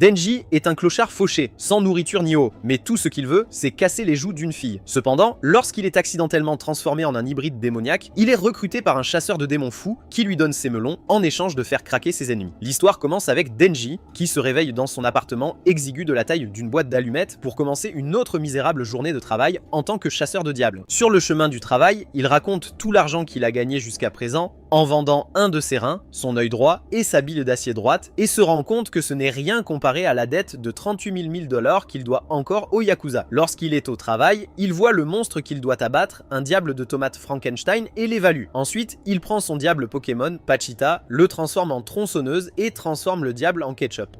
Denji est un clochard fauché, sans nourriture ni eau, mais tout ce qu'il veut, c'est casser les joues d'une fille. Cependant, lorsqu'il est accidentellement transformé en un hybride démoniaque, il est recruté par un chasseur de démons fou qui lui donne ses melons en échange de faire craquer ses ennemis. L'histoire commence avec Denji, qui se réveille dans son appartement exigu de la taille d'une boîte d'allumettes pour commencer une autre misérable journée de travail en tant que chasseur de diables. Sur le chemin du travail, il raconte tout l'argent qu'il a gagné jusqu'à présent en vendant un de ses reins, son œil droit et sa bille d'acier droite, et se rend compte que ce n'est rien comparé à la dette de 38 000 $ qu'il doit encore au Yakuza. Lorsqu'il est au travail, il voit le monstre qu'il doit abattre, un diable de tomates Frankenstein, et l'évalue. Ensuite, il prend son diable Pokémon, Pachita, le transforme en tronçonneuse et transforme le diable en ketchup.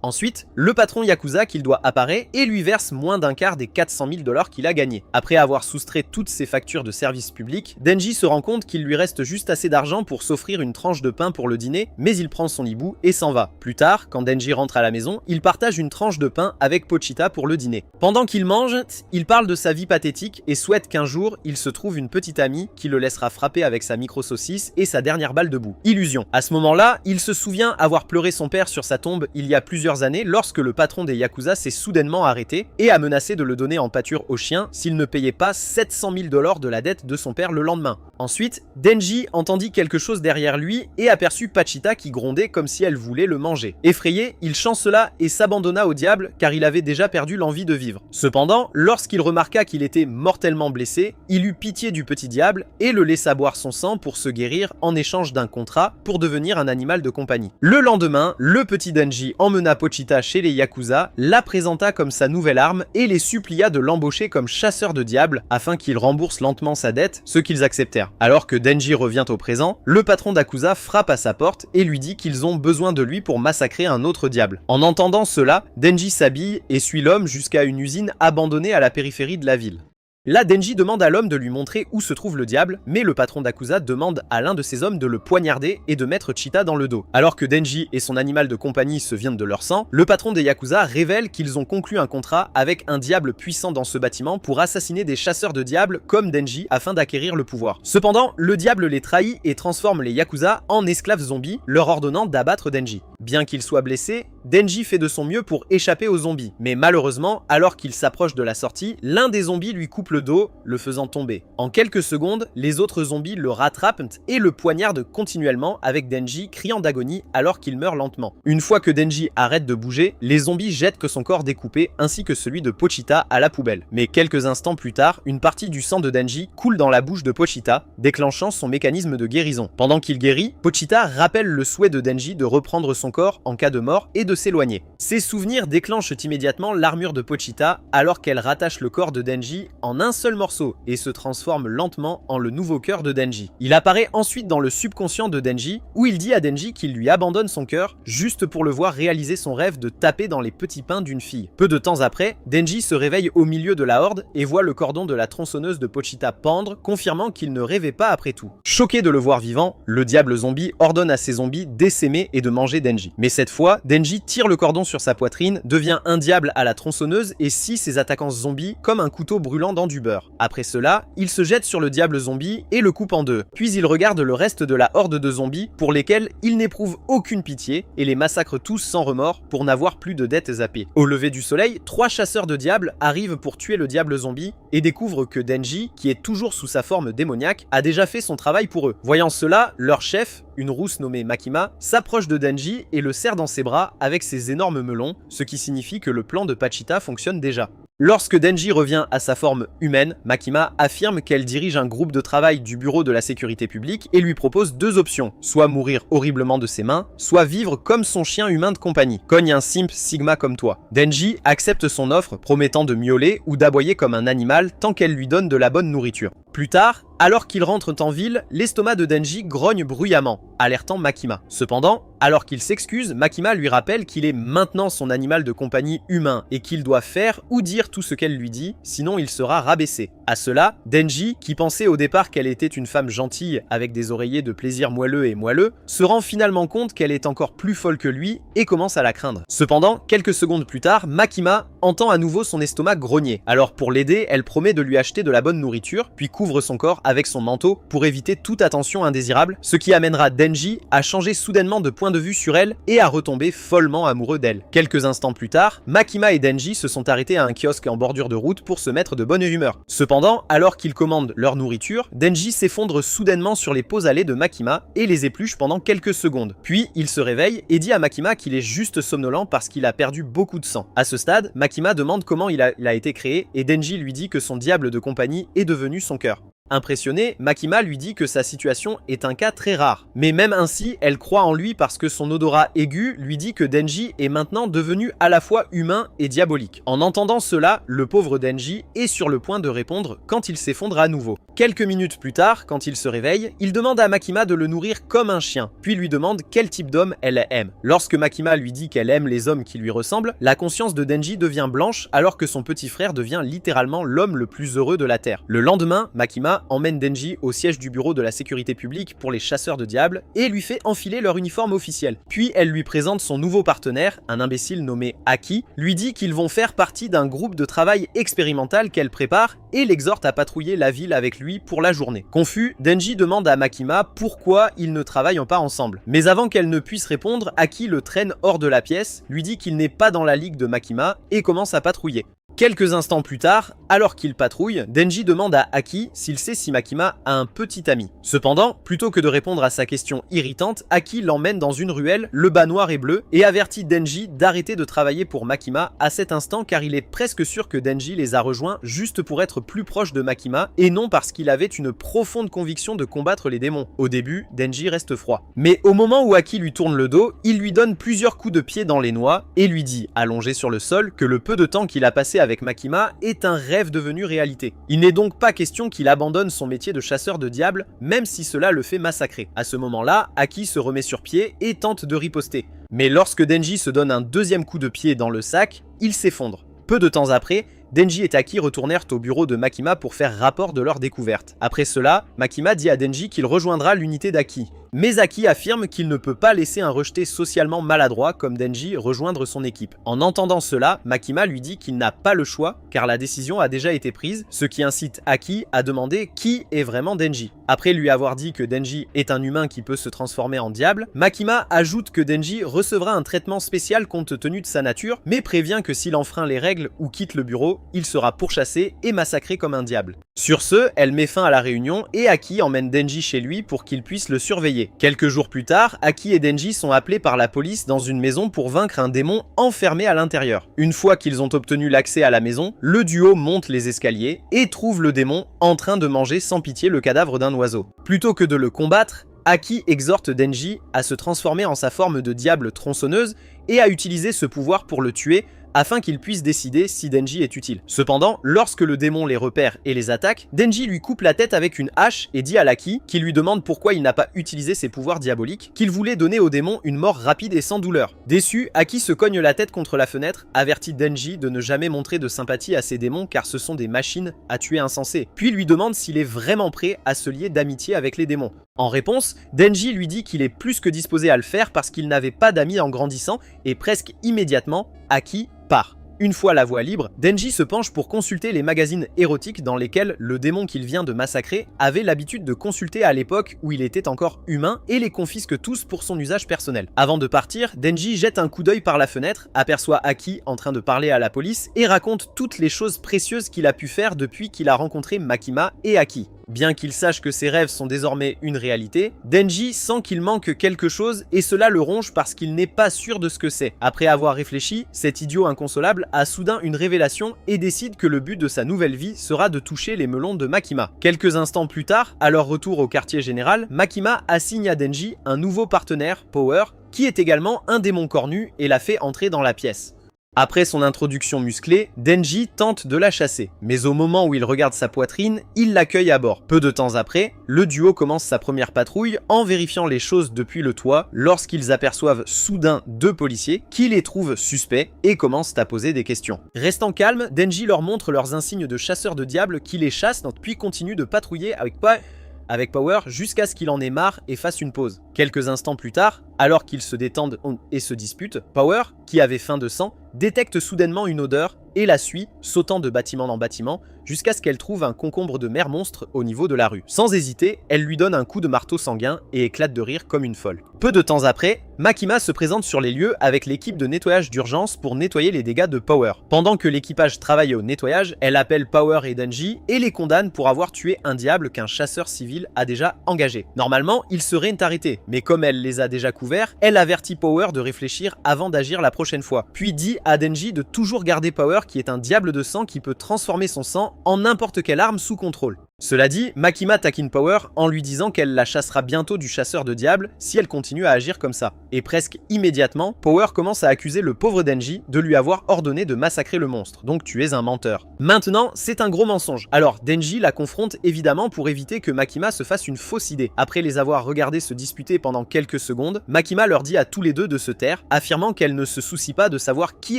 Ensuite, le patron Yakuza qu'il doit apparaît et lui verse moins d'un quart des 400 000 $ qu'il a gagnés. Après avoir soustrait toutes ses factures de service public, Denji se rend compte qu'il lui reste juste assez d'argent pour s'offrir une tranche de pain pour le dîner, mais il prend son hibou et s'en va. Plus tard, quand Denji rentre à la maison, il partage une tranche de pain avec Pochita pour le dîner. Pendant qu'il mange, il parle de sa vie pathétique et souhaite qu'un jour, il se trouve une petite amie qui le laissera frapper avec sa micro-saucisse et sa dernière balle de boue. Illusion. À ce moment-là, il se souvient avoir pleuré son père sur sa tombe il y a plusieurs années lorsque le patron des Yakuza s'est soudainement arrêté et a menacé de le donner en pâture au chien s'il ne payait pas 700 000 $ de la dette de son père le lendemain. Ensuite, Denji entendit quelque chose derrière lui et aperçut Pachita qui grondait comme si elle voulait le manger. Effrayé, il chancela et s'abandonna au diable car il avait déjà perdu l'envie de vivre. Cependant, lorsqu'il remarqua qu'il était mortellement blessé, il eut pitié du petit diable et le laissa boire son sang pour se guérir en échange d'un contrat pour devenir un animal de compagnie. Le lendemain, le petit Denji emmena Pochita chez les Yakuza, la présenta comme sa nouvelle arme et les supplia de l'embaucher comme chasseur de diables afin qu'il rembourse lentement sa dette, ce qu'ils acceptèrent. Alors que Denji revient au présent, le patron d'Yakuza frappe à sa porte et lui dit qu'ils ont besoin de lui pour massacrer un autre diable. En entendant cela, Denji s'habille et suit l'homme jusqu'à une usine abandonnée à la périphérie de la ville. Là, Denji demande à l'homme de lui montrer où se trouve le diable, mais le patron d'Yakuza demande à l'un de ses hommes de le poignarder et de mettre Cheetah dans le dos. Alors que Denji et son animal de compagnie se viennent de leur sang, le patron des Yakuza révèle qu'ils ont conclu un contrat avec un diable puissant dans ce bâtiment pour assassiner des chasseurs de diables comme Denji afin d'acquérir le pouvoir. Cependant, le diable les trahit et transforme les Yakuza en esclaves zombies, leur ordonnant d'abattre Denji. Bien qu'il soit blessé, Denji fait de son mieux pour échapper aux zombies. Mais malheureusement, alors qu'il s'approche de la sortie, l'un des zombies lui coupe le dos, le faisant tomber. En quelques secondes, les autres zombies le rattrapent et le poignardent continuellement avec Denji criant d'agonie alors qu'il meurt lentement. Une fois que Denji arrête de bouger, les zombies jettent que son corps découpé ainsi que celui de Pochita à la poubelle. Mais quelques instants plus tard, une partie du sang de Denji coule dans la bouche de Pochita, déclenchant son mécanisme de guérison. Pendant qu'il guérit, Pochita rappelle le souhait de Denji de reprendre son corps en cas de mort et de s'éloigner. Ces souvenirs déclenchent immédiatement l'armure de Pochita alors qu'elle rattache le corps de Denji en un seul morceau et se transforme lentement en le nouveau cœur de Denji. Il apparaît ensuite dans le subconscient de Denji où il dit à Denji qu'il lui abandonne son cœur juste pour le voir réaliser son rêve de taper dans les petits pains d'une fille. Peu de temps après, Denji se réveille au milieu de la horde et voit le cordon de la tronçonneuse de Pochita pendre, confirmant qu'il ne rêvait pas après tout. Choqué de le voir vivant, le diable zombie ordonne à ses zombies d'essaimer et de manger Denji. Mais cette fois, Denji tire le cordon sur sa poitrine, devient un diable à la tronçonneuse et scie ses attaquants zombies comme un couteau brûlant dans du beurre. Après cela, il se jette sur le diable zombie et le coupe en deux. Puis il regarde le reste de la horde de zombies pour lesquels il n'éprouve aucune pitié et les massacre tous sans remords pour n'avoir plus de dettes à payer. Au lever du soleil, 3 chasseurs de diables arrivent pour tuer le diable zombie et découvrent que Denji, qui est toujours sous sa forme démoniaque, a déjà fait son travail pour eux. Voyant cela, leur chef, une rousse nommée Makima, s'approche de Denji et le serre dans ses bras avec ses énormes melons, ce qui signifie que le plan de Pachita fonctionne déjà. Lorsque Denji revient à sa forme humaine, Makima affirme qu'elle dirige un groupe de travail du bureau de la sécurité publique et lui propose 2 options, soit mourir horriblement de ses mains, soit vivre comme son chien humain de compagnie. Cogne un simp Sigma comme toi. Denji accepte son offre promettant de miauler ou d'aboyer comme un animal tant qu'elle lui donne de la bonne nourriture. Plus tard, alors qu'ils rentrent en ville, l'estomac de Denji grogne bruyamment, alertant Makima. Cependant, alors qu'il s'excuse, Makima lui rappelle qu'il est maintenant son animal de compagnie humain et qu'il doit faire ou dire tout ce qu'elle lui dit, sinon il sera rabaissé. À cela, Denji, qui pensait au départ qu'elle était une femme gentille avec des oreillers de plaisir moelleux et moelleux, se rend finalement compte qu'elle est encore plus folle que lui et commence à la craindre. Cependant, quelques secondes plus tard, Makima entend à nouveau son estomac grogner. Alors pour l'aider, elle promet de lui acheter de la bonne nourriture, puis couvre son corps avec son manteau pour éviter toute attention indésirable, ce qui amènera Denji à changer soudainement de point point de vue sur elle et à retomber follement amoureux d'elle. Quelques instants plus tard, Makima et Denji se sont arrêtés à un kiosque en bordure de route pour se mettre de bonne humeur. Cependant, alors qu'ils commandent leur nourriture, Denji s'effondre soudainement sur les poses allées de Makima et les épluche pendant quelques secondes. Puis, il se réveille et dit à Makima qu'il est juste somnolent parce qu'il a perdu beaucoup de sang. À ce stade, Makima demande comment il a été créé et Denji lui dit que son diable de compagnie est devenu son cœur. Impressionnée, Makima lui dit que sa situation est un cas très rare. Mais même ainsi, elle croit en lui parce que son odorat aigu lui dit que Denji est maintenant devenu à la fois humain et diabolique. En entendant cela, le pauvre Denji est sur le point de répondre quand il s'effondre à nouveau. Quelques minutes plus tard, quand il se réveille, il demande à Makima de le nourrir comme un chien, puis lui demande quel type d'homme elle aime. Lorsque Makima lui dit qu'elle aime les hommes qui lui ressemblent, la conscience de Denji devient blanche alors que son petit frère devient littéralement l'homme le plus heureux de la Terre. Le lendemain, Makima emmène Denji au siège du bureau de la sécurité publique pour les chasseurs de diables et lui fait enfiler leur uniforme officiel. Puis elle lui présente son nouveau partenaire, un imbécile nommé Aki, lui dit qu'ils vont faire partie d'un groupe de travail expérimental qu'elle prépare et l'exhorte à patrouiller la ville avec lui pour la journée. Confus, Denji demande à Makima pourquoi ils ne travaillent pas ensemble. Mais avant qu'elle ne puisse répondre, Aki le traîne hors de la pièce, lui dit qu'il n'est pas dans la ligue de Makima et commence à patrouiller. Quelques instants plus tard, alors qu'il patrouille, Denji demande à Aki s'il sait si Makima a un petit ami. Cependant, plutôt que de répondre à sa question irritante, Aki l'emmène dans une ruelle, le bas noir et bleu, et avertit Denji d'arrêter de travailler pour Makima à cet instant car il est presque sûr que Denji les a rejoints juste pour être plus proche de Makima et non parce qu'il avait une profonde conviction de combattre les démons. Au début, Denji reste froid. Mais au moment où Aki lui tourne le dos, il lui donne plusieurs coups de pied dans les noix et lui dit, allongé sur le sol, que le peu de temps qu'il a passé avec Makima est un rêve devenu réalité. Il n'est donc pas question qu'il abandonne son métier de chasseur de diables, même si cela le fait massacrer. À ce moment-là, Aki se remet sur pied et tente de riposter. Mais lorsque Denji se donne un deuxième coup de pied dans le sac, il s'effondre. Peu de temps après, Denji et Aki retournèrent au bureau de Makima pour faire rapport de leur découverte. Après cela, Makima dit à Denji qu'il rejoindra l'unité d'Aki. Mais Aki affirme qu'il ne peut pas laisser un rejeté socialement maladroit comme Denji rejoindre son équipe. En entendant cela, Makima lui dit qu'il n'a pas le choix car la décision a déjà été prise, ce qui incite Aki à demander qui est vraiment Denji. Après lui avoir dit que Denji est un humain qui peut se transformer en diable, Makima ajoute que Denji recevra un traitement spécial compte tenu de sa nature, mais prévient que s'il enfreint les règles ou quitte le bureau, il sera pourchassé et massacré comme un diable. Sur ce, elle met fin à la réunion et Aki emmène Denji chez lui pour qu'il puisse le surveiller. Quelques jours plus tard, Aki et Denji sont appelés par la police dans une maison pour vaincre un démon enfermé à l'intérieur. Une fois qu'ils ont obtenu l'accès à la maison, le duo monte les escaliers et trouve le démon en train de manger sans pitié le cadavre d'un oiseau. Plutôt que de le combattre, Aki exhorte Denji à se transformer en sa forme de diable tronçonneuse et à utiliser ce pouvoir pour le tuer afin qu'il puisse décider si Denji est utile. Cependant, lorsque le démon les repère et les attaque, Denji lui coupe la tête avec une hache et dit à Aki, qui lui demande pourquoi il n'a pas utilisé ses pouvoirs diaboliques, qu'il voulait donner au démon une mort rapide et sans douleur. Déçu, Aki se cogne la tête contre la fenêtre, avertit Denji de ne jamais montrer de sympathie à ces démons car ce sont des machines à tuer insensées, puis lui demande s'il est vraiment prêt à se lier d'amitié avec les démons. En réponse, Denji lui dit qu'il est plus que disposé à le faire parce qu'il n'avait pas d'amis en grandissant et presque immédiatement, Aki part. Une fois la voie libre, Denji se penche pour consulter les magazines érotiques dans lesquels le démon qu'il vient de massacrer avait l'habitude de consulter à l'époque où il était encore humain et les confisque tous pour son usage personnel. Avant de partir, Denji jette un coup d'œil par la fenêtre, aperçoit Aki en train de parler à la police et raconte toutes les choses précieuses qu'il a pu faire depuis qu'il a rencontré Makima et Aki. Bien qu'il sache que ses rêves sont désormais une réalité, Denji sent qu'il manque quelque chose et cela le ronge parce qu'il n'est pas sûr de ce que c'est. Après avoir réfléchi, cet idiot inconsolable a soudain une révélation et décide que le but de sa nouvelle vie sera de toucher les melons de Makima. Quelques instants plus tard, à leur retour au quartier général, Makima assigne à Denji un nouveau partenaire, Power, qui est également un démon cornu et la fait entrer dans la pièce. Après son introduction musclée, Denji tente de la chasser, mais au moment où il regarde sa poitrine, il l'accueille à bord. Peu de temps après, le duo commence sa première patrouille en vérifiant les choses depuis le toit lorsqu'ils aperçoivent soudain deux policiers qui les trouvent suspects et commencent à poser des questions. Restant calme, Denji leur montre leurs insignes de chasseurs de diables qui les chassent puis continue de patrouiller avec Power jusqu'à ce qu'il en ait marre et fasse une pause. Quelques instants plus tard, alors qu'ils se détendent et se disputent, Power, qui avait faim de sang, détecte soudainement une odeur et la suit, sautant de bâtiment en bâtiment, jusqu'à ce qu'elle trouve un concombre de mer monstre au niveau de la rue. Sans hésiter, elle lui donne un coup de marteau sanguin et éclate de rire comme une folle. Peu de temps après, Makima se présente sur les lieux avec l'équipe de nettoyage d'urgence pour nettoyer les dégâts de Power. Pendant que l'équipage travaille au nettoyage, elle appelle Power et Denji et les condamne pour avoir tué un diable qu'un chasseur civil a déjà engagé. Normalement, ils seraient arrêtés, mais comme elle les a déjà couverts, elle avertit Power de réfléchir avant d'agir la prochaine fois, puis dit à Denji de toujours garder Power qui est un diable de sang qui peut transformer son sang en n'importe quelle arme sous contrôle. Cela dit, Makima taquine Power en lui disant qu'elle la chassera bientôt du chasseur de diables si elle continue à agir comme ça. Et presque immédiatement, Power commence à accuser le pauvre Denji de lui avoir ordonné de massacrer le monstre, donc tu es un menteur. Maintenant, c'est un gros mensonge. Alors Denji la confronte évidemment pour éviter que Makima se fasse une fausse idée. Après les avoir regardés se disputer pendant quelques secondes, Makima leur dit à tous les deux de se taire, affirmant qu'elle ne se soucie pas de savoir qui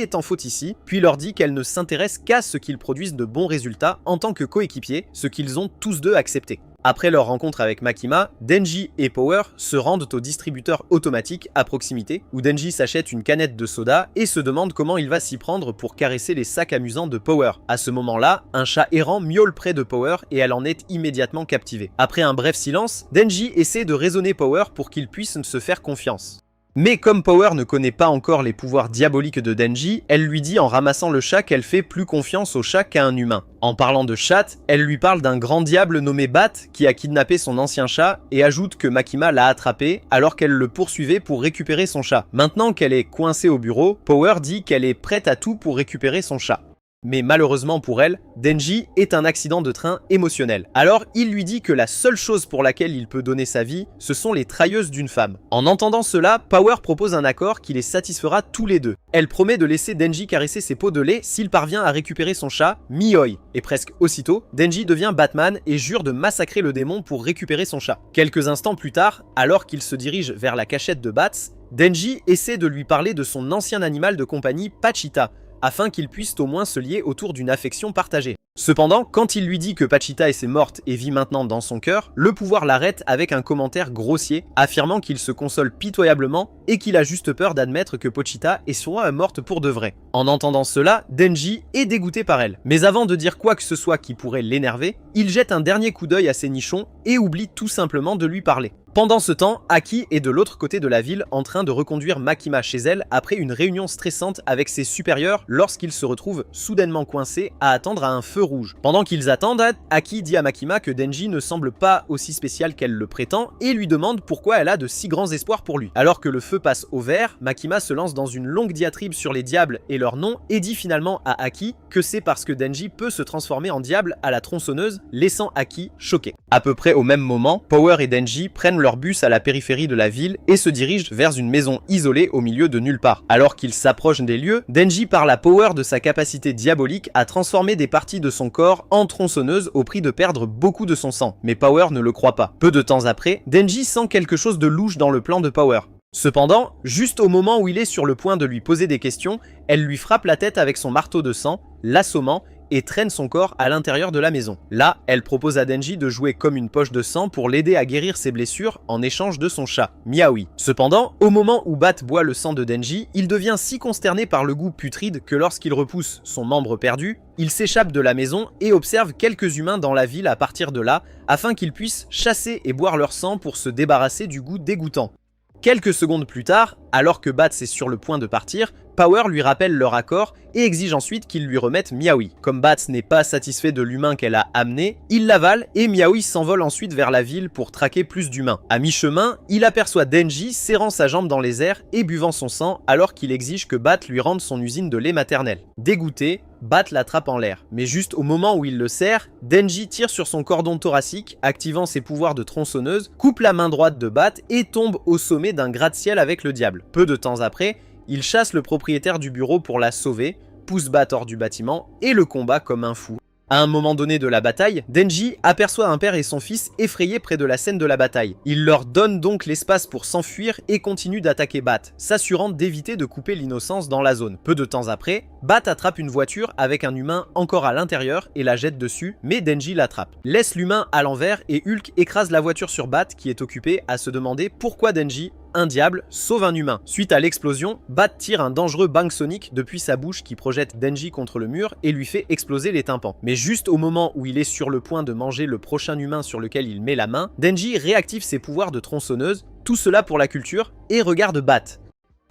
est en faute ici, puis leur dit qu'elle ne s'intéresse qu'à ce qu'ils produisent de bons résultats en tant que coéquipiers, ce qu'ils ont tous deux accepté. Après leur rencontre avec Makima, Denji et Power se rendent au distributeur automatique à proximité, où Denji s'achète une canette de soda et se demande comment il va s'y prendre pour caresser les sacs amusants de Power. À ce moment-là, un chat errant miaule près de Power et elle en est immédiatement captivée. Après un bref silence, Denji essaie de raisonner Power pour qu'il puisse se faire confiance. Mais comme Power ne connaît pas encore les pouvoirs diaboliques de Denji, elle lui dit en ramassant le chat qu'elle fait plus confiance au chat qu'à un humain. En parlant de chat, elle lui parle d'un grand diable nommé Bat qui a kidnappé son ancien chat et ajoute que Makima l'a attrapé alors qu'elle le poursuivait pour récupérer son chat. Maintenant qu'elle est coincée au bureau, Power dit qu'elle est prête à tout pour récupérer son chat. Mais malheureusement pour elle, Denji est un accident de train émotionnel. Alors il lui dit que la seule chose pour laquelle il peut donner sa vie, ce sont les trailleuses d'une femme. En entendant cela, Power propose un accord qui les satisfera tous les deux. Elle promet de laisser Denji caresser ses pots de lait s'il parvient à récupérer son chat, Mioi. Et presque aussitôt, Denji devient Batman et jure de massacrer le démon pour récupérer son chat. Quelques instants plus tard, alors qu'il se dirige vers la cachette de Bats, Denji essaie de lui parler de son ancien animal de compagnie, Pachita, afin qu'ils puissent au moins se lier autour d'une affection partagée. Cependant, quand il lui dit que Pachita est morte et vit maintenant dans son cœur, le pouvoir l'arrête avec un commentaire grossier, affirmant qu'il se console pitoyablement et qu'il a juste peur d'admettre que Pachita est soit morte pour de vrai. En entendant cela, Denji est dégoûté par elle. Mais avant de dire quoi que ce soit qui pourrait l'énerver, il jette un dernier coup d'œil à ses nichons et oublie tout simplement de lui parler. Pendant ce temps, Aki est de l'autre côté de la ville en train de reconduire Makima chez elle après une réunion stressante avec ses supérieurs lorsqu'il se retrouve soudainement coincé à attendre à un feu rouge. Pendant qu'ils attendent, Aki dit à Makima que Denji ne semble pas aussi spécial qu'elle le prétend et lui demande pourquoi elle a de si grands espoirs pour lui. Alors que le feu passe au vert, Makima se lance dans une longue diatribe sur les diables et leur nom et dit finalement à Aki que c'est parce que Denji peut se transformer en diable à la tronçonneuse, laissant Aki choqué. À peu près au même moment, Power et Denji prennent leur bus à la périphérie de la ville et se dirigent vers une maison isolée au milieu de nulle part. Alors qu'ils s'approchent des lieux, Denji parle à Power de sa capacité diabolique à transformer des parties de son corps en tronçonneuse au prix de perdre beaucoup de son sang. Mais Power ne le croit pas. Peu de temps après, Denji sent quelque chose de louche dans le plan de Power. Cependant, juste au moment où il est sur le point de lui poser des questions, elle lui frappe la tête avec son marteau de sang, l'assommant et traîne son corps à l'intérieur de la maison. Là, elle propose à Denji de jouer comme une poche de sang pour l'aider à guérir ses blessures en échange de son chat, Miaoui. Cependant, au moment où Bat boit le sang de Denji, il devient si consterné par le goût putride que lorsqu'il repousse son membre perdu, il s'échappe de la maison et observe quelques humains dans la ville à partir de là, afin qu'ils puissent chasser et boire leur sang pour se débarrasser du goût dégoûtant. Quelques secondes plus tard, alors que Bats est sur le point de partir, Power lui rappelle leur accord et exige ensuite qu'il lui remette Miaoui. Comme Bats n'est pas satisfait de l'humain qu'elle a amené, il l'avale et Miaoui s'envole ensuite vers la ville pour traquer plus d'humains. À mi-chemin, il aperçoit Denji serrant sa jambe dans les airs et buvant son sang alors qu'il exige que Bat lui rende son usine de lait maternel. Dégoûté, Bat l'attrape en l'air, mais juste au moment où il le serre, Denji tire sur son cordon thoracique, activant ses pouvoirs de tronçonneuse, coupe la main droite de Bat et tombe au sommet d'un gratte-ciel avec le diable. Peu de temps après, il chasse le propriétaire du bureau pour la sauver, pousse Bat hors du bâtiment et le combat comme un fou. À un moment donné de la bataille, Denji aperçoit un père et son fils effrayés près de la scène de la bataille. Il leur donne donc l'espace pour s'enfuir et continue d'attaquer Bat, s'assurant d'éviter de couper l'innocence dans la zone. Peu de temps après, Bat attrape une voiture avec un humain encore à l'intérieur et la jette dessus, mais Denji l'attrape. Laisse l'humain à l'envers et Hulk écrase la voiture sur Bat qui est occupé à se demander pourquoi Denji un diable sauve un humain. Suite à l'explosion, Bat tire un dangereux bang sonic depuis sa bouche qui projette Denji contre le mur et lui fait exploser les tympans. Mais juste au moment où il est sur le point de manger le prochain humain sur lequel il met la main, Denji réactive ses pouvoirs de tronçonneuse, tout cela pour la culture, et regarde Bat.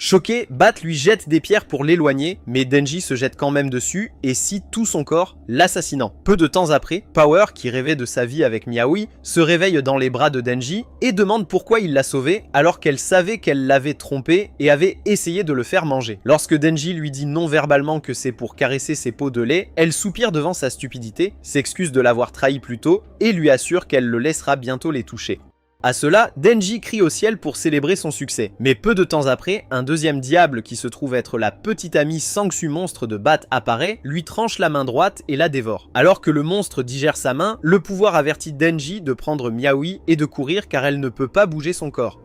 Choqué, Bat lui jette des pierres pour l'éloigner, mais Denji se jette quand même dessus et scie tout son corps, l'assassinant. Peu de temps après, Power, qui rêvait de sa vie avec Miaoui, se réveille dans les bras de Denji et demande pourquoi il l'a sauvé alors qu'elle savait qu'elle l'avait trompé et avait essayé de le faire manger. Lorsque Denji lui dit non verbalement que c'est pour caresser ses peaux de lait, elle soupire devant sa stupidité, s'excuse de l'avoir trahi plus tôt et lui assure qu'elle le laissera bientôt les toucher. À cela, Denji crie au ciel pour célébrer son succès. Mais peu de temps après, un deuxième diable qui se trouve être la petite amie Sangsu monstre de Bat apparaît, lui tranche la main droite et la dévore. Alors que le monstre digère sa main, le pouvoir avertit Denji de prendre Miaoui et de courir car elle ne peut pas bouger son corps.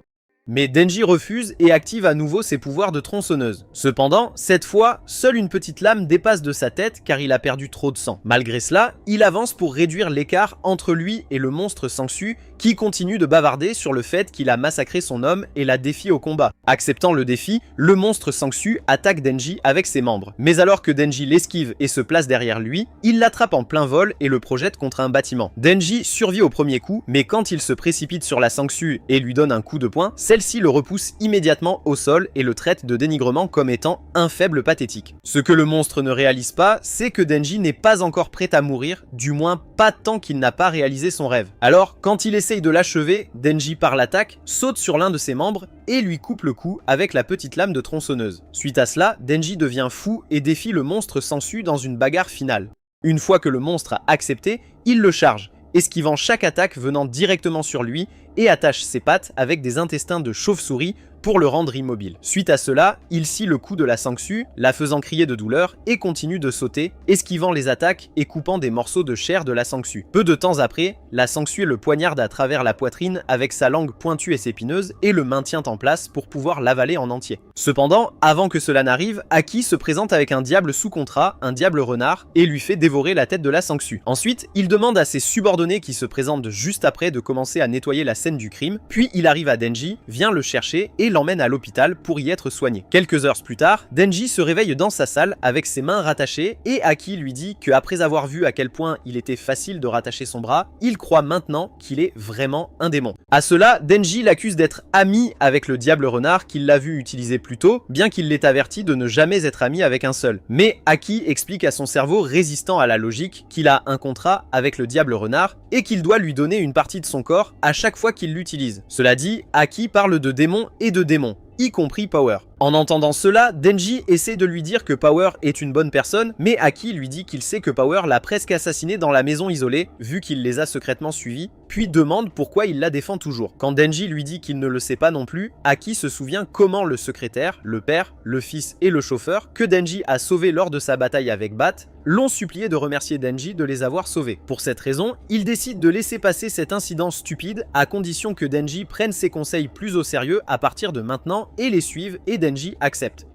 Mais Denji refuse et active à nouveau ses pouvoirs de tronçonneuse. Cependant, cette fois, seule une petite lame dépasse de sa tête car il a perdu trop de sang. Malgré cela, il avance pour réduire l'écart entre lui et le monstre Sangsu qui continue de bavarder sur le fait qu'il a massacré son homme et la défie au combat. Acceptant le défi, le monstre Sangsu attaque Denji avec ses membres. Mais alors que Denji l'esquive et se place derrière lui, il l'attrape en plein vol et le projette contre un bâtiment. Denji survit au premier coup, mais quand il se précipite sur la Sangsu et lui donne un coup de poing, celle-ci le repousse immédiatement au sol et le traite de dénigrement comme étant un faible pathétique. Ce que le monstre ne réalise pas, c'est que Denji n'est pas encore prêt à mourir, du moins pas tant qu'il n'a pas réalisé son rêve. Alors, quand il essaye de l'achever, Denji par l'attaque, saute sur l'un de ses membres et lui coupe le cou avec la petite lame de tronçonneuse. Suite à cela, Denji devient fou et défie le monstre Sangsu dans une bagarre finale. Une fois que le monstre a accepté, il le charge, esquivant chaque attaque venant directement sur lui et attache ses pattes avec des intestins de chauve-souris pour le rendre immobile. Suite à cela, il scie le cou de la Sangsu, la faisant crier de douleur et continue de sauter, esquivant les attaques et coupant des morceaux de chair de la Sangsu. Peu de temps après, la Sangsu le poignarde à travers la poitrine avec sa langue pointue et sépineuse et le maintient en place pour pouvoir l'avaler en entier. Cependant, avant que cela n'arrive, Aki se présente avec un diable sous contrat, un diable renard, et lui fait dévorer la tête de la Sangsu. Ensuite, il demande à ses subordonnés qui se présentent juste après de commencer à nettoyer la scène du crime, puis il arrive à Denji, vient le chercher et l'emmène à l'hôpital pour y être soigné. Quelques heures plus tard, Denji se réveille dans sa salle avec ses mains rattachées et Aki lui dit que après avoir vu à quel point il était facile de rattacher son bras, il croit maintenant qu'il est vraiment un démon. À cela, Denji l'accuse d'être ami avec le diable renard qu'il l'a vu utiliser plus tôt, bien qu'il l'ait averti de ne jamais être ami avec un seul. Mais Aki explique à son cerveau résistant à la logique qu'il a un contrat avec le diable renard et qu'il doit lui donner une partie de son corps à chaque fois qu'il l'utilise. Cela dit, Aki parle de démons et de démons, y compris Power. En entendant cela, Denji essaie de lui dire que Power est une bonne personne, mais Aki lui dit qu'il sait que Power l'a presque assassiné dans la maison isolée, vu qu'il les a secrètement suivis, puis demande pourquoi il la défend toujours. Quand Denji lui dit qu'il ne le sait pas non plus, Aki se souvient comment le secrétaire, le père, le fils et le chauffeur, que Denji a sauvés lors de sa bataille avec Bat, l'ont supplié de remercier Denji de les avoir sauvés. Pour cette raison, il décide de laisser passer cet incident stupide, à condition que Denji prenne ses conseils plus au sérieux à partir de maintenant et les suive, et Denji accepte.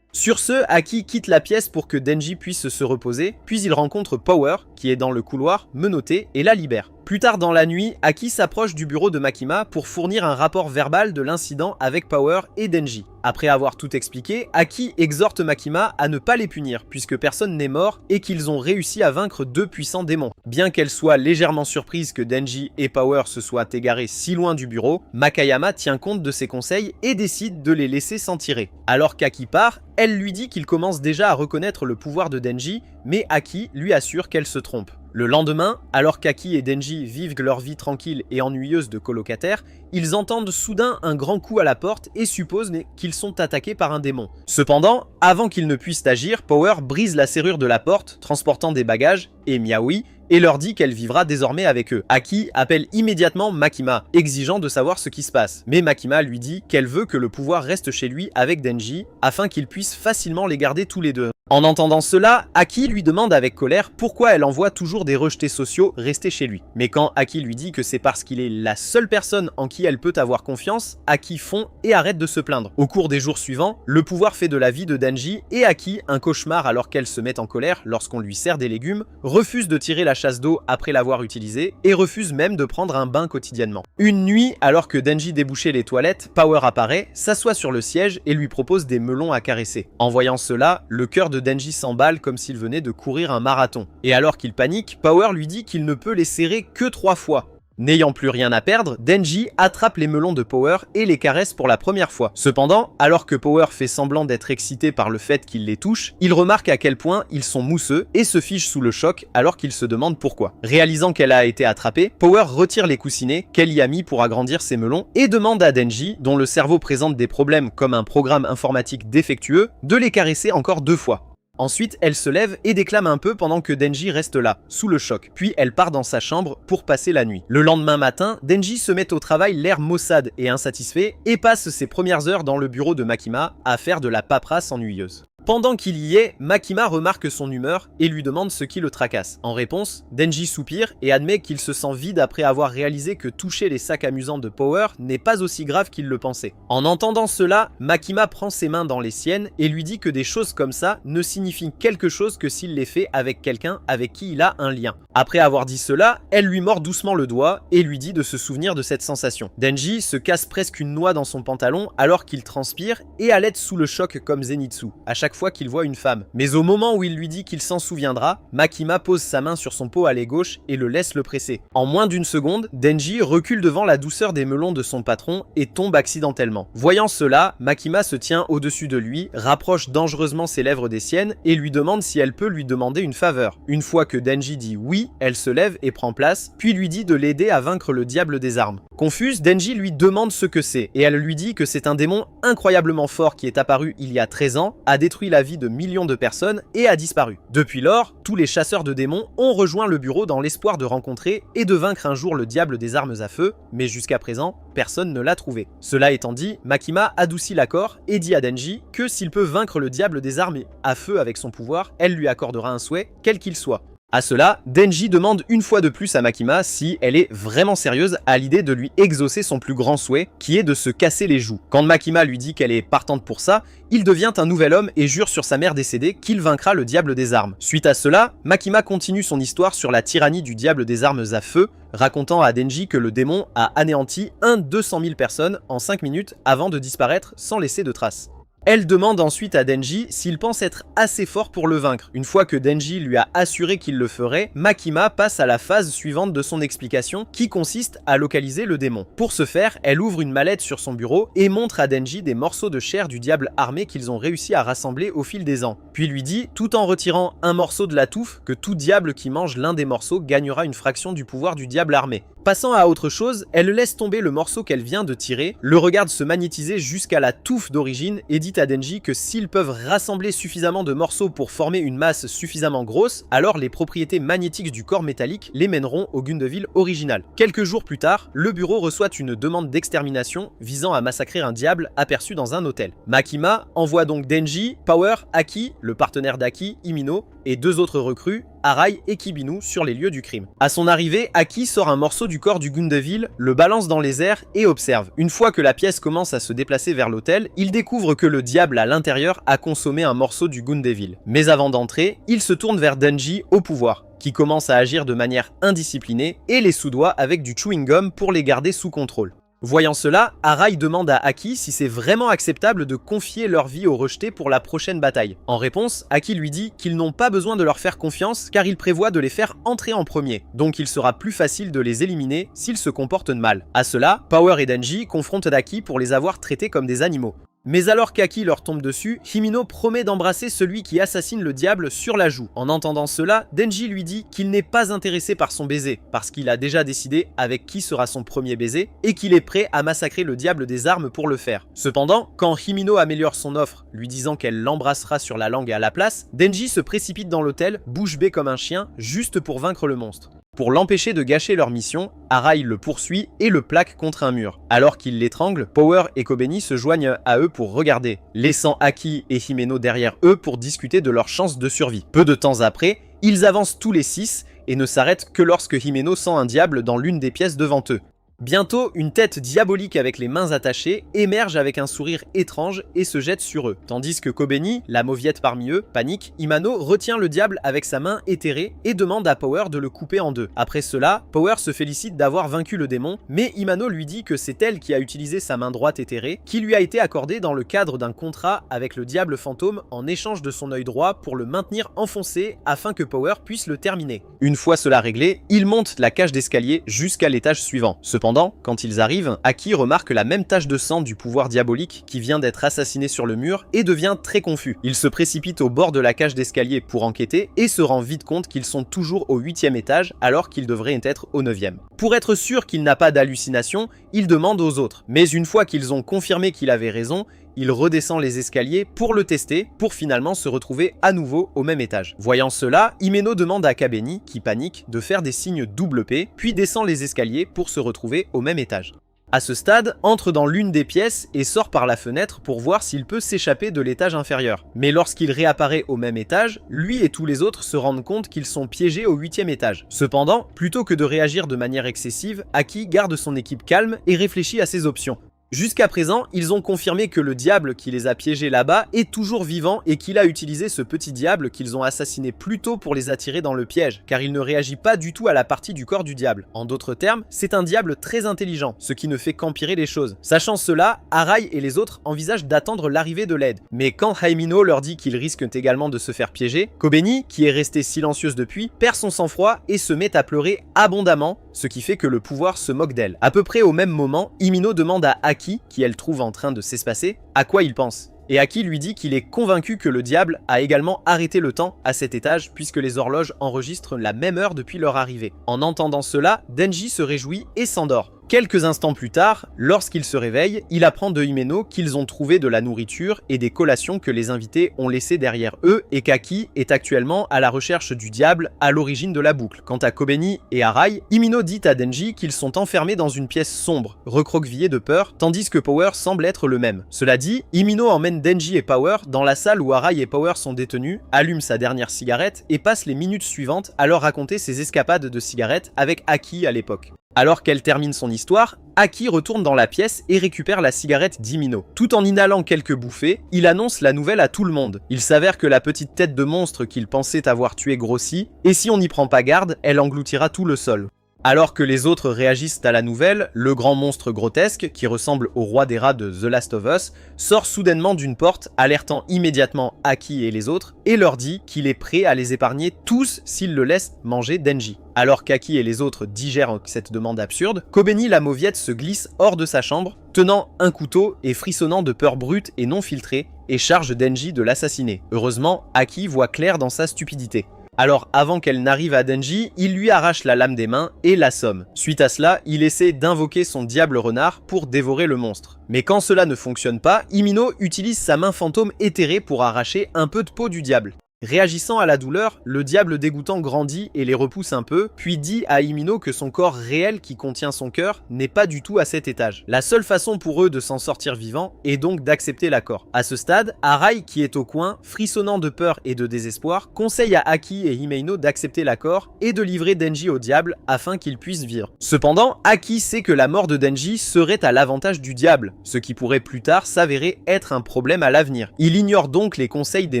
Sur ce, Aki quitte la pièce pour que Denji puisse se reposer, puis il rencontre Power, qui est dans le couloir, menotté, et la libère. Plus tard dans la nuit, Aki s'approche du bureau de Makima pour fournir un rapport verbal de l'incident avec Power et Denji. Après avoir tout expliqué, Aki exhorte Makima à ne pas les punir, puisque personne n'est mort et qu'ils ont réussi à vaincre deux puissants démons. Bien qu'elle soit légèrement surprise que Denji et Power se soient égarés si loin du bureau, Makayama tient compte de ses conseils et décide de les laisser s'en tirer. Alors qu'Aki part, elle lui dit qu'il commence déjà à reconnaître le pouvoir de Denji, mais Aki lui assure qu'elle se trompe. Le lendemain, alors qu'Aki et Denji vivent leur vie tranquille et ennuyeuse de colocataires, ils entendent soudain un grand coup à la porte et supposent qu'ils sont attaqués par un démon. Cependant, avant qu'ils ne puissent agir, Power brise la serrure de la porte, transportant des bagages, et Miaoui, et leur dit qu'elle vivra désormais avec eux. Aki appelle immédiatement Makima, exigeant de savoir ce qui se passe. Mais Makima lui dit qu'elle veut que le pouvoir reste chez lui avec Denji, afin qu'ils puissent facilement les garder tous les deux. En entendant cela, Aki lui demande avec colère pourquoi elle envoie toujours des rejetés sociaux rester chez lui. Mais quand Aki lui dit que c'est parce qu'il est la seule personne en qui elle peut avoir confiance, Aki fond et arrête de se plaindre. Au cours des jours suivants, le pouvoir fait de la vie de Denji et Aki un cauchemar alors qu'elle se met en colère lorsqu'on lui sert des légumes, refuse de tirer la chasse d'eau après l'avoir utilisée et refuse même de prendre un bain quotidiennement. Une nuit, alors que Denji débouchait les toilettes, Power apparaît, s'assoit sur le siège et lui propose des melons à caresser. En voyant cela, le cœur de Denji s'emballe comme s'il venait de courir un marathon. Et alors qu'il panique, Power lui dit qu'il ne peut les serrer que 3 fois. N'ayant plus rien à perdre, Denji attrape les melons de Power et les caresse pour la première fois. Cependant, alors que Power fait semblant d'être excité par le fait qu'il les touche, il remarque à quel point ils sont mousseux et se fige sous le choc alors qu'il se demande pourquoi. Réalisant qu'elle a été attrapée, Power retire les coussinets qu'elle y a mis pour agrandir ses melons et demande à Denji, dont le cerveau présente des problèmes comme un programme informatique défectueux, de les caresser encore 2 fois. Ensuite, elle se lève et déclame un peu pendant que Denji reste là, sous le choc. Puis elle part dans sa chambre pour passer la nuit. Le lendemain matin, Denji se met au travail l'air maussade et insatisfait et passe ses premières heures dans le bureau de Makima à faire de la paperasse ennuyeuse. Pendant qu'il y est, Makima remarque son humeur et lui demande ce qui le tracasse. En réponse, Denji soupire et admet qu'il se sent vide après avoir réalisé que toucher les sacs amusants de Power n'est pas aussi grave qu'il le pensait. En entendant cela, Makima prend ses mains dans les siennes et lui dit que des choses comme ça ne signifient quelque chose que s'il les fait avec quelqu'un avec qui il a un lien. Après avoir dit cela, elle lui mord doucement le doigt et lui dit de se souvenir de cette sensation. Denji se casse presque une noix dans son pantalon alors qu'il transpire et halète sous le choc comme Zenitsu, à chaque fois qu'il voit une femme. Mais au moment où il lui dit qu'il s'en souviendra, Makima pose sa main sur son pot à l'aile gauche et le laisse le presser. En moins d'une seconde, Denji recule devant la douceur des melons de son patron et tombe accidentellement. Voyant cela, Makima se tient au-dessus de lui, rapproche dangereusement ses lèvres des siennes et lui demande si elle peut lui demander une faveur. Une fois que Denji dit oui, elle se lève et prend place, puis lui dit de l'aider à vaincre le diable des armes. Confuse, Denji lui demande ce que c'est et elle lui dit que c'est un démon incroyablement fort qui est apparu il y a 13 ans, a détruit la vie de millions de personnes et a disparu. Depuis lors, tous les chasseurs de démons ont rejoint le bureau dans l'espoir de rencontrer et de vaincre un jour le diable des armes à feu, mais jusqu'à présent, personne ne l'a trouvé. Cela étant dit, Makima adoucit l'accord et dit à Denji que s'il peut vaincre le diable des armes à feu avec son pouvoir, elle lui accordera un souhait, quel qu'il soit. À cela, Denji demande une fois de plus à Makima si elle est vraiment sérieuse à l'idée de lui exaucer son plus grand souhait, qui est de se casser les joues. Quand Makima lui dit qu'elle est partante pour ça, il devient un nouvel homme et jure sur sa mère décédée qu'il vaincra le diable des armes. Suite à cela, Makima continue son histoire sur la tyrannie du diable des armes à feu, racontant à Denji que le démon a anéanti 200 000 personnes en 5 minutes avant de disparaître sans laisser de traces. Elle demande ensuite à Denji s'il pense être assez fort pour le vaincre. Une fois que Denji lui a assuré qu'il le ferait, Makima passe à la phase suivante de son explication qui consiste à localiser le démon. Pour ce faire, elle ouvre une mallette sur son bureau et montre à Denji des morceaux de chair du diable armé qu'ils ont réussi à rassembler au fil des ans. Puis lui dit, tout en retirant un morceau de la touffe, que tout diable qui mange l'un des morceaux gagnera une fraction du pouvoir du diable armé. Passant à autre chose, elle laisse tomber le morceau qu'elle vient de tirer, le regarde se magnétiser jusqu'à la touffe d'origine et dit à Denji que s'ils peuvent rassembler suffisamment de morceaux pour former une masse suffisamment grosse, alors les propriétés magnétiques du corps métallique les mèneront au Gundeville original. Quelques jours plus tard, le bureau reçoit une demande d'extermination visant à massacrer un diable aperçu dans un hôtel. Makima envoie donc Denji, Power, Aki, le partenaire d'Aki, Himino, et 2 autres recrues, Arai et Kibinu, sur les lieux du crime. À son arrivée, Aki sort un morceau du corps du Gundeville, le balance dans les airs et observe. Une fois que la pièce commence à se déplacer vers l'hôtel, il découvre que le diable à l'intérieur a consommé un morceau du Gundeville. Mais avant d'entrer, il se tourne vers Denji au pouvoir, qui commence à agir de manière indisciplinée et les soudoie avec du chewing-gum pour les garder sous contrôle. Voyant cela, Arai demande à Aki si c'est vraiment acceptable de confier leur vie aux rejetés pour la prochaine bataille. En réponse, Aki lui dit qu'ils n'ont pas besoin de leur faire confiance car il prévoit de les faire entrer en premier, donc il sera plus facile de les éliminer s'ils se comportent mal. À cela, Power et Denji confrontent Aki pour les avoir traités comme des animaux. Mais alors qu'Aki leur tombe dessus, Himino promet d'embrasser celui qui assassine le diable sur la joue. En entendant cela, Denji lui dit qu'il n'est pas intéressé par son baiser, parce qu'il a déjà décidé avec qui sera son premier baiser, et qu'il est prêt à massacrer le diable des armes pour le faire. Cependant, quand Himino améliore son offre, lui disant qu'elle l'embrassera sur la langue à la place, Denji se précipite dans l'hôtel, bouche bée comme un chien, juste pour vaincre le monstre. Pour l'empêcher de gâcher leur mission, Arai le poursuit et le plaque contre un mur. Alors qu'il l'étrangle, Power et Kobeni se joignent à eux pour regarder, laissant Aki et Himeno derrière eux pour discuter de leurs chances de survie. Peu de temps après, ils avancent tous les 6 et ne s'arrêtent que lorsque Himeno sent un diable dans l'une des pièces devant eux. Bientôt, une tête diabolique avec les mains attachées émerge avec un sourire étrange et se jette sur eux. Tandis que Kobeni, la mauviette parmi eux, panique, Himeno retient le diable avec sa main éthérée et demande à Power de le couper en deux. Après cela, Power se félicite d'avoir vaincu le démon, mais Himeno lui dit que c'est elle qui a utilisé sa main droite éthérée, qui lui a été accordée dans le cadre d'un contrat avec le diable fantôme en échange de son œil droit pour le maintenir enfoncé afin que Power puisse le terminer. Une fois cela réglé, ils montent la cage d'escalier jusqu'à l'étage suivant. Cependant, quand ils arrivent, Aki remarque la même tache de sang du pouvoir diabolique qui vient d'être assassiné sur le mur et devient très confus. Il se précipite au bord de la cage d'escalier pour enquêter et se rend vite compte qu'ils sont toujours au 8e étage alors qu'ils devraient être au 9e. Pour être sûr qu'il n'a pas d'hallucination, il demande aux autres. Mais une fois qu'ils ont confirmé qu'il avait raison, il redescend les escaliers pour le tester, pour finalement se retrouver à nouveau au même étage. Voyant cela, Himeno demande à Kabeni, qui panique, de faire des signes double P, puis descend les escaliers pour se retrouver au même étage. À ce stade, entre dans l'une des pièces et sort par la fenêtre pour voir s'il peut s'échapper de l'étage inférieur. Mais lorsqu'il réapparaît au même étage, lui et tous les autres se rendent compte qu'ils sont piégés au 8e étage. Cependant, plutôt que de réagir de manière excessive, Aki garde son équipe calme et réfléchit à ses options. Jusqu'à présent, ils ont confirmé que le diable qui les a piégés là-bas est toujours vivant et qu'il a utilisé ce petit diable qu'ils ont assassiné plus tôt pour les attirer dans le piège, car il ne réagit pas du tout à la partie du corps du diable. En d'autres termes, c'est un diable très intelligent, ce qui ne fait qu'empirer les choses. Sachant cela, Arai et les autres envisagent d'attendre l'arrivée de l'aide. Mais quand Himeno leur dit qu'ils risquent également de se faire piéger, Kobeni, qui est restée silencieuse depuis, perd son sang-froid et se met à pleurer abondamment, ce qui fait que le pouvoir se moque d'elle. À peu près au même moment, Himeno demande à Aki, qui elle trouve en train de s'espacer, à quoi il pense. Et Aki lui dit qu'il est convaincu que le diable a également arrêté le temps à cet étage puisque les horloges enregistrent la même heure depuis leur arrivée. En entendant cela, Denji se réjouit et s'endort. Quelques instants plus tard, lorsqu'il se réveille, il apprend de Himeno qu'ils ont trouvé de la nourriture et des collations que les invités ont laissées derrière eux et qu'Aki est actuellement à la recherche du diable à l'origine de la boucle. Quant à Kobeni et Arai, Himeno dit à Denji qu'ils sont enfermés dans une pièce sombre, recroquevillés de peur, tandis que Power semble être le même. Cela dit, Himeno emmène Denji et Power dans la salle où Arai et Power sont détenus, allume sa dernière cigarette et passe les minutes suivantes à leur raconter ses escapades de cigarettes avec Aki à l'époque. Alors qu'elle termine son histoire, Aki retourne dans la pièce et récupère la cigarette d'Himeno. Tout en inhalant quelques bouffées, il annonce la nouvelle à tout le monde. Il s'avère que la petite tête de monstre qu'il pensait avoir tuée grossit, et si on n'y prend pas garde, elle engloutira tout le sol. Alors que les autres réagissent à la nouvelle, le grand monstre grotesque, qui ressemble au roi des rats de The Last of Us, sort soudainement d'une porte, alertant immédiatement Aki et les autres, et leur dit qu'il est prêt à les épargner tous s'ils le laissent manger Denji. Alors qu'Aki et les autres digèrent cette demande absurde, Kobeni la mauviette se glisse hors de sa chambre, tenant un couteau et frissonnant de peur brute et non filtrée, et charge Denji de l'assassiner. Heureusement, Aki voit clair dans sa stupidité. Alors avant qu'elle n'arrive à Denji, il lui arrache la lame des mains et l'assomme. Suite à cela, il essaie d'invoquer son diable renard pour dévorer le monstre. Mais quand cela ne fonctionne pas, Himeno utilise sa main fantôme éthérée pour arracher un peu de peau du diable. Réagissant à la douleur, le diable dégoûtant grandit et les repousse un peu, puis dit à Himeno que son corps réel qui contient son cœur n'est pas du tout à cet étage. La seule façon pour eux de s'en sortir vivants est donc d'accepter l'accord. À ce stade, Arai, qui est au coin, frissonnant de peur et de désespoir, conseille à Aki et Himeno d'accepter l'accord et de livrer Denji au diable afin qu'il puisse vivre. Cependant, Aki sait que la mort de Denji serait à l'avantage du diable, ce qui pourrait plus tard s'avérer être un problème à l'avenir. Il ignore donc les conseils des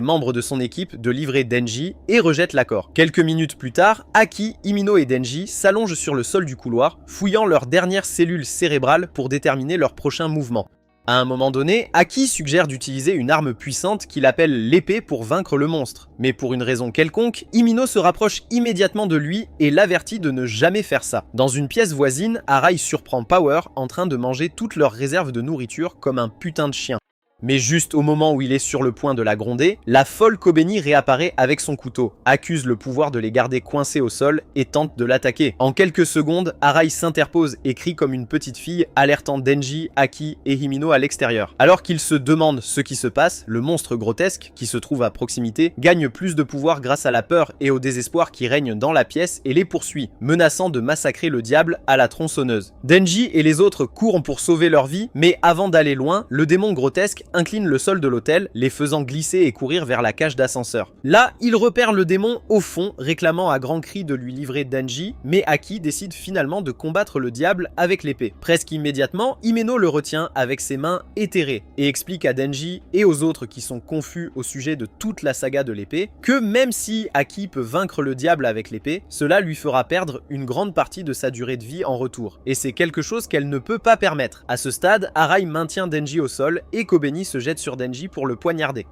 membres de son équipe de livrer Denji et rejette l'accord. Quelques minutes plus tard, Aki, Himeno et Denji s'allongent sur le sol du couloir, fouillant leurs dernières cellules cérébrales pour déterminer leur prochain mouvement. À un moment donné, Aki suggère d'utiliser une arme puissante qu'il appelle l'épée pour vaincre le monstre. Mais pour une raison quelconque, Himeno se rapproche immédiatement de lui et l'avertit de ne jamais faire ça. Dans une pièce voisine, Arai surprend Power en train de manger toutes leurs réserves de nourriture comme un putain de chien. Mais juste au moment où il est sur le point de la gronder, la folle Kobeni réapparaît avec son couteau, accuse le pouvoir de les garder coincés au sol et tente de l'attaquer. En quelques secondes, Arai s'interpose et crie comme une petite fille, alertant Denji, Aki et Himino à l'extérieur. Alors qu'ils se demandent ce qui se passe, le monstre grotesque, qui se trouve à proximité, gagne plus de pouvoir grâce à la peur et au désespoir qui règne dans la pièce et les poursuit, menaçant de massacrer le diable à la tronçonneuse. Denji et les autres courent pour sauver leur vie, mais avant d'aller loin, le démon grotesque incline le sol de l'hôtel, les faisant glisser et courir vers la cage d'ascenseur. Là, il repère le démon au fond, réclamant à grands cris de lui livrer Denji, mais Aki décide finalement de combattre le diable avec l'épée. Presque immédiatement, Himeno le retient avec ses mains éthérées et explique à Denji et aux autres qui sont confus au sujet de toute la saga de l'épée que même si Aki peut vaincre le diable avec l'épée, cela lui fera perdre une grande partie de sa durée de vie en retour. Et c'est quelque chose qu'elle ne peut pas permettre. À ce stade, Arai maintient Denji au sol et Kobeni se jette sur Denji pour le poignarder.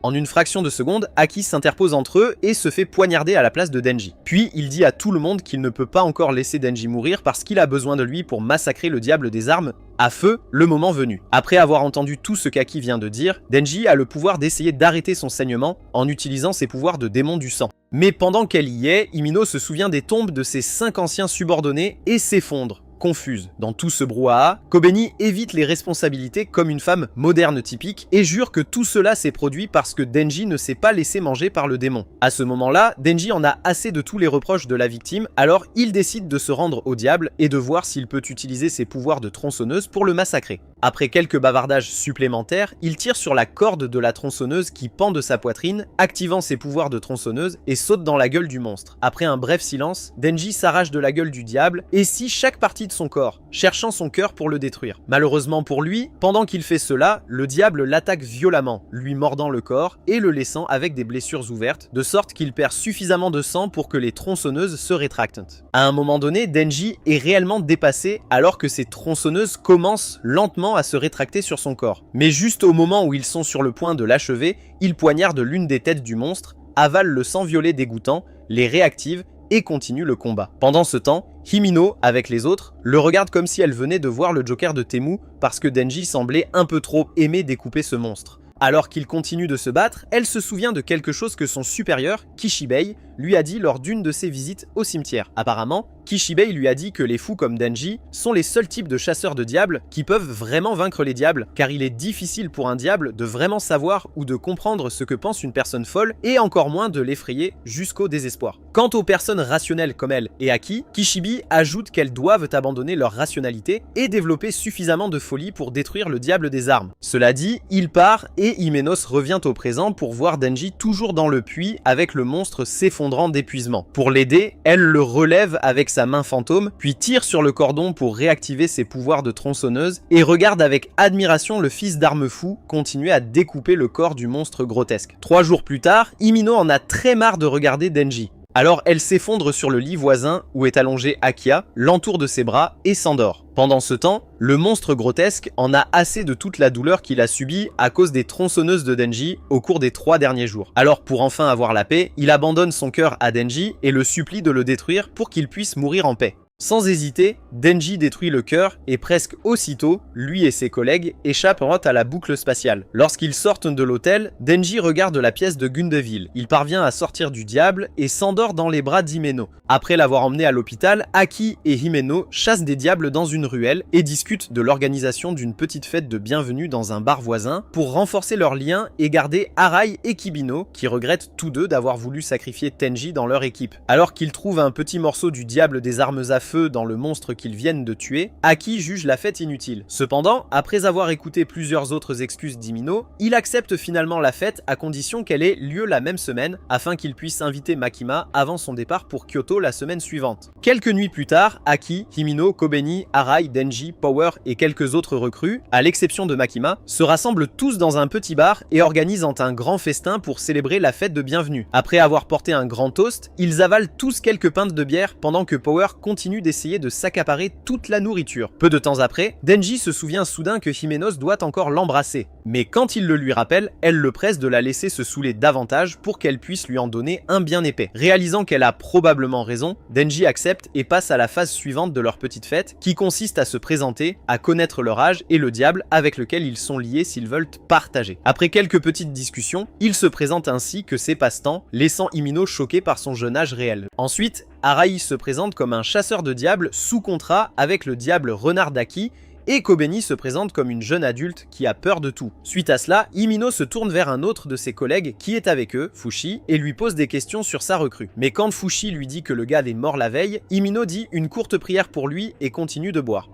En une fraction de seconde, Aki s'interpose entre eux et se fait poignarder à la place de Denji. Puis il dit à tout le monde qu'il ne peut pas encore laisser Denji mourir parce qu'il a besoin de lui pour massacrer le diable des armes à feu le moment venu. Après avoir entendu tout ce qu'Aki vient de dire, Denji a le pouvoir d'essayer d'arrêter son saignement en utilisant ses pouvoirs de démon du sang. Mais pendant qu'elle y est, Himino se souvient des tombes de ses 5 anciens subordonnés et s'effondre. Confuse. Dans tout ce brouhaha, Kobeni évite les responsabilités comme une femme moderne typique et jure que tout cela s'est produit parce que Denji ne s'est pas laissé manger par le démon. À ce moment-là, Denji en a assez de tous les reproches de la victime, alors il décide de se rendre au diable et de voir s'il peut utiliser ses pouvoirs de tronçonneuse pour le massacrer. Après quelques bavardages supplémentaires, il tire sur la corde de la tronçonneuse qui pend de sa poitrine, activant ses pouvoirs de tronçonneuse et saute dans la gueule du monstre. Après un bref silence, Denji s'arrache de la gueule du diable et scie chaque partie de son corps, cherchant son cœur pour le détruire. Malheureusement pour lui, pendant qu'il fait cela, le diable l'attaque violemment, lui mordant le corps et le laissant avec des blessures ouvertes, de sorte qu'il perd suffisamment de sang pour que les tronçonneuses se rétractent. À un moment donné, Denji est réellement dépassé alors que ces tronçonneuses commencent lentement à se rétracter sur son corps. Mais juste au moment où ils sont sur le point de l'achever, il poignarde l'une des têtes du monstre, avale le sang violet dégoûtant, les réactive et continue le combat. Pendant ce temps, Himino, avec les autres, le regarde comme si elle venait de voir le Joker de Temu parce que Denji semblait un peu trop aimer découper ce monstre. Alors qu'il continue de se battre, elle se souvient de quelque chose que son supérieur, Kishibei, lui a dit lors d'une de ses visites au cimetière. Apparemment, Kishibei lui a dit que les fous comme Denji sont les seuls types de chasseurs de diables qui peuvent vraiment vaincre les diables, car il est difficile pour un diable de vraiment savoir ou de comprendre ce que pense une personne folle, et encore moins de l'effrayer jusqu'au désespoir. Quant aux personnes rationnelles comme elle et Aki, Kishibe ajoute qu'elles doivent abandonner leur rationalité et développer suffisamment de folie pour détruire le diable des armes. Cela dit, il part et Hyménos revient au présent pour voir Denji toujours dans le puits avec le monstre s'effondrant d'épuisement. Pour l'aider, elle le relève avec sa main fantôme, puis tire sur le cordon pour réactiver ses pouvoirs de tronçonneuse et regarde avec admiration le fils d'arme fou continuer à découper le corps du monstre grotesque. 3 jours plus tard, Himino en a très marre de regarder Denji. Alors elle s'effondre sur le lit voisin où est allongé Akia, l'entoure de ses bras et s'endort. Pendant ce temps, le monstre grotesque en a assez de toute la douleur qu'il a subie à cause des tronçonneuses de Denji au cours des 3 derniers jours. Alors pour enfin avoir la paix, il abandonne son cœur à Denji et le supplie de le détruire pour qu'il puisse mourir en paix. Sans hésiter, Denji détruit le cœur et presque aussitôt, lui et ses collègues échappent à la boucle spatiale. Lorsqu'ils sortent de l'hôtel, Denji regarde la pièce de Gundeville. Il parvient à sortir du diable et s'endort dans les bras d'Himeno. Après l'avoir emmené à l'hôpital, Aki et Himeno chassent des diables dans une ruelle et discutent de l'organisation d'une petite fête de bienvenue dans un bar voisin pour renforcer leurs liens et garder Arai et Kibino qui regrettent tous deux d'avoir voulu sacrifier Tenji dans leur équipe. Alors qu'ils trouvent un petit morceau du diable des armes à feu dans le monstre qu'ils viennent de tuer, Aki juge la fête inutile. Cependant, après avoir écouté plusieurs autres excuses d'Himeno, il accepte finalement la fête à condition qu'elle ait lieu la même semaine afin qu'il puisse inviter Makima avant son départ pour Kyoto la semaine suivante. Quelques nuits plus tard, Aki, Himeno, Kobeni, Arai, Denji, Power et quelques autres recrues, à l'exception de Makima, se rassemblent tous dans un petit bar et organisent un grand festin pour célébrer la fête de bienvenue. Après avoir porté un grand toast, ils avalent tous quelques pintes de bière pendant que Power continue continue d'essayer de s'accaparer toute la nourriture. Peu de temps après, Denji se souvient soudain que Hymenos doit encore l'embrasser. Mais quand il le lui rappelle, elle le presse de la laisser se saouler davantage pour qu'elle puisse lui en donner un bien épais. Réalisant qu'elle a probablement raison, Denji accepte et passe à la phase suivante de leur petite fête, qui consiste à se présenter, à connaître leur âge et le diable avec lequel ils sont liés s'ils veulent partager. Après quelques petites discussions, ils se présentent ainsi que ses passe-temps, laissant Himino choqué par son jeune âge réel. Ensuite, Arai se présente comme un chasseur de diables sous contrat avec le diable Renard Daki, et Kobeni se présente comme une jeune adulte qui a peur de tout. Suite à cela, Himino se tourne vers un autre de ses collègues qui est avec eux, Fushi, et lui pose des questions sur sa recrue. Mais quand Fushi lui dit que le gars est mort la veille, Himino dit une courte prière pour lui et continue de boire.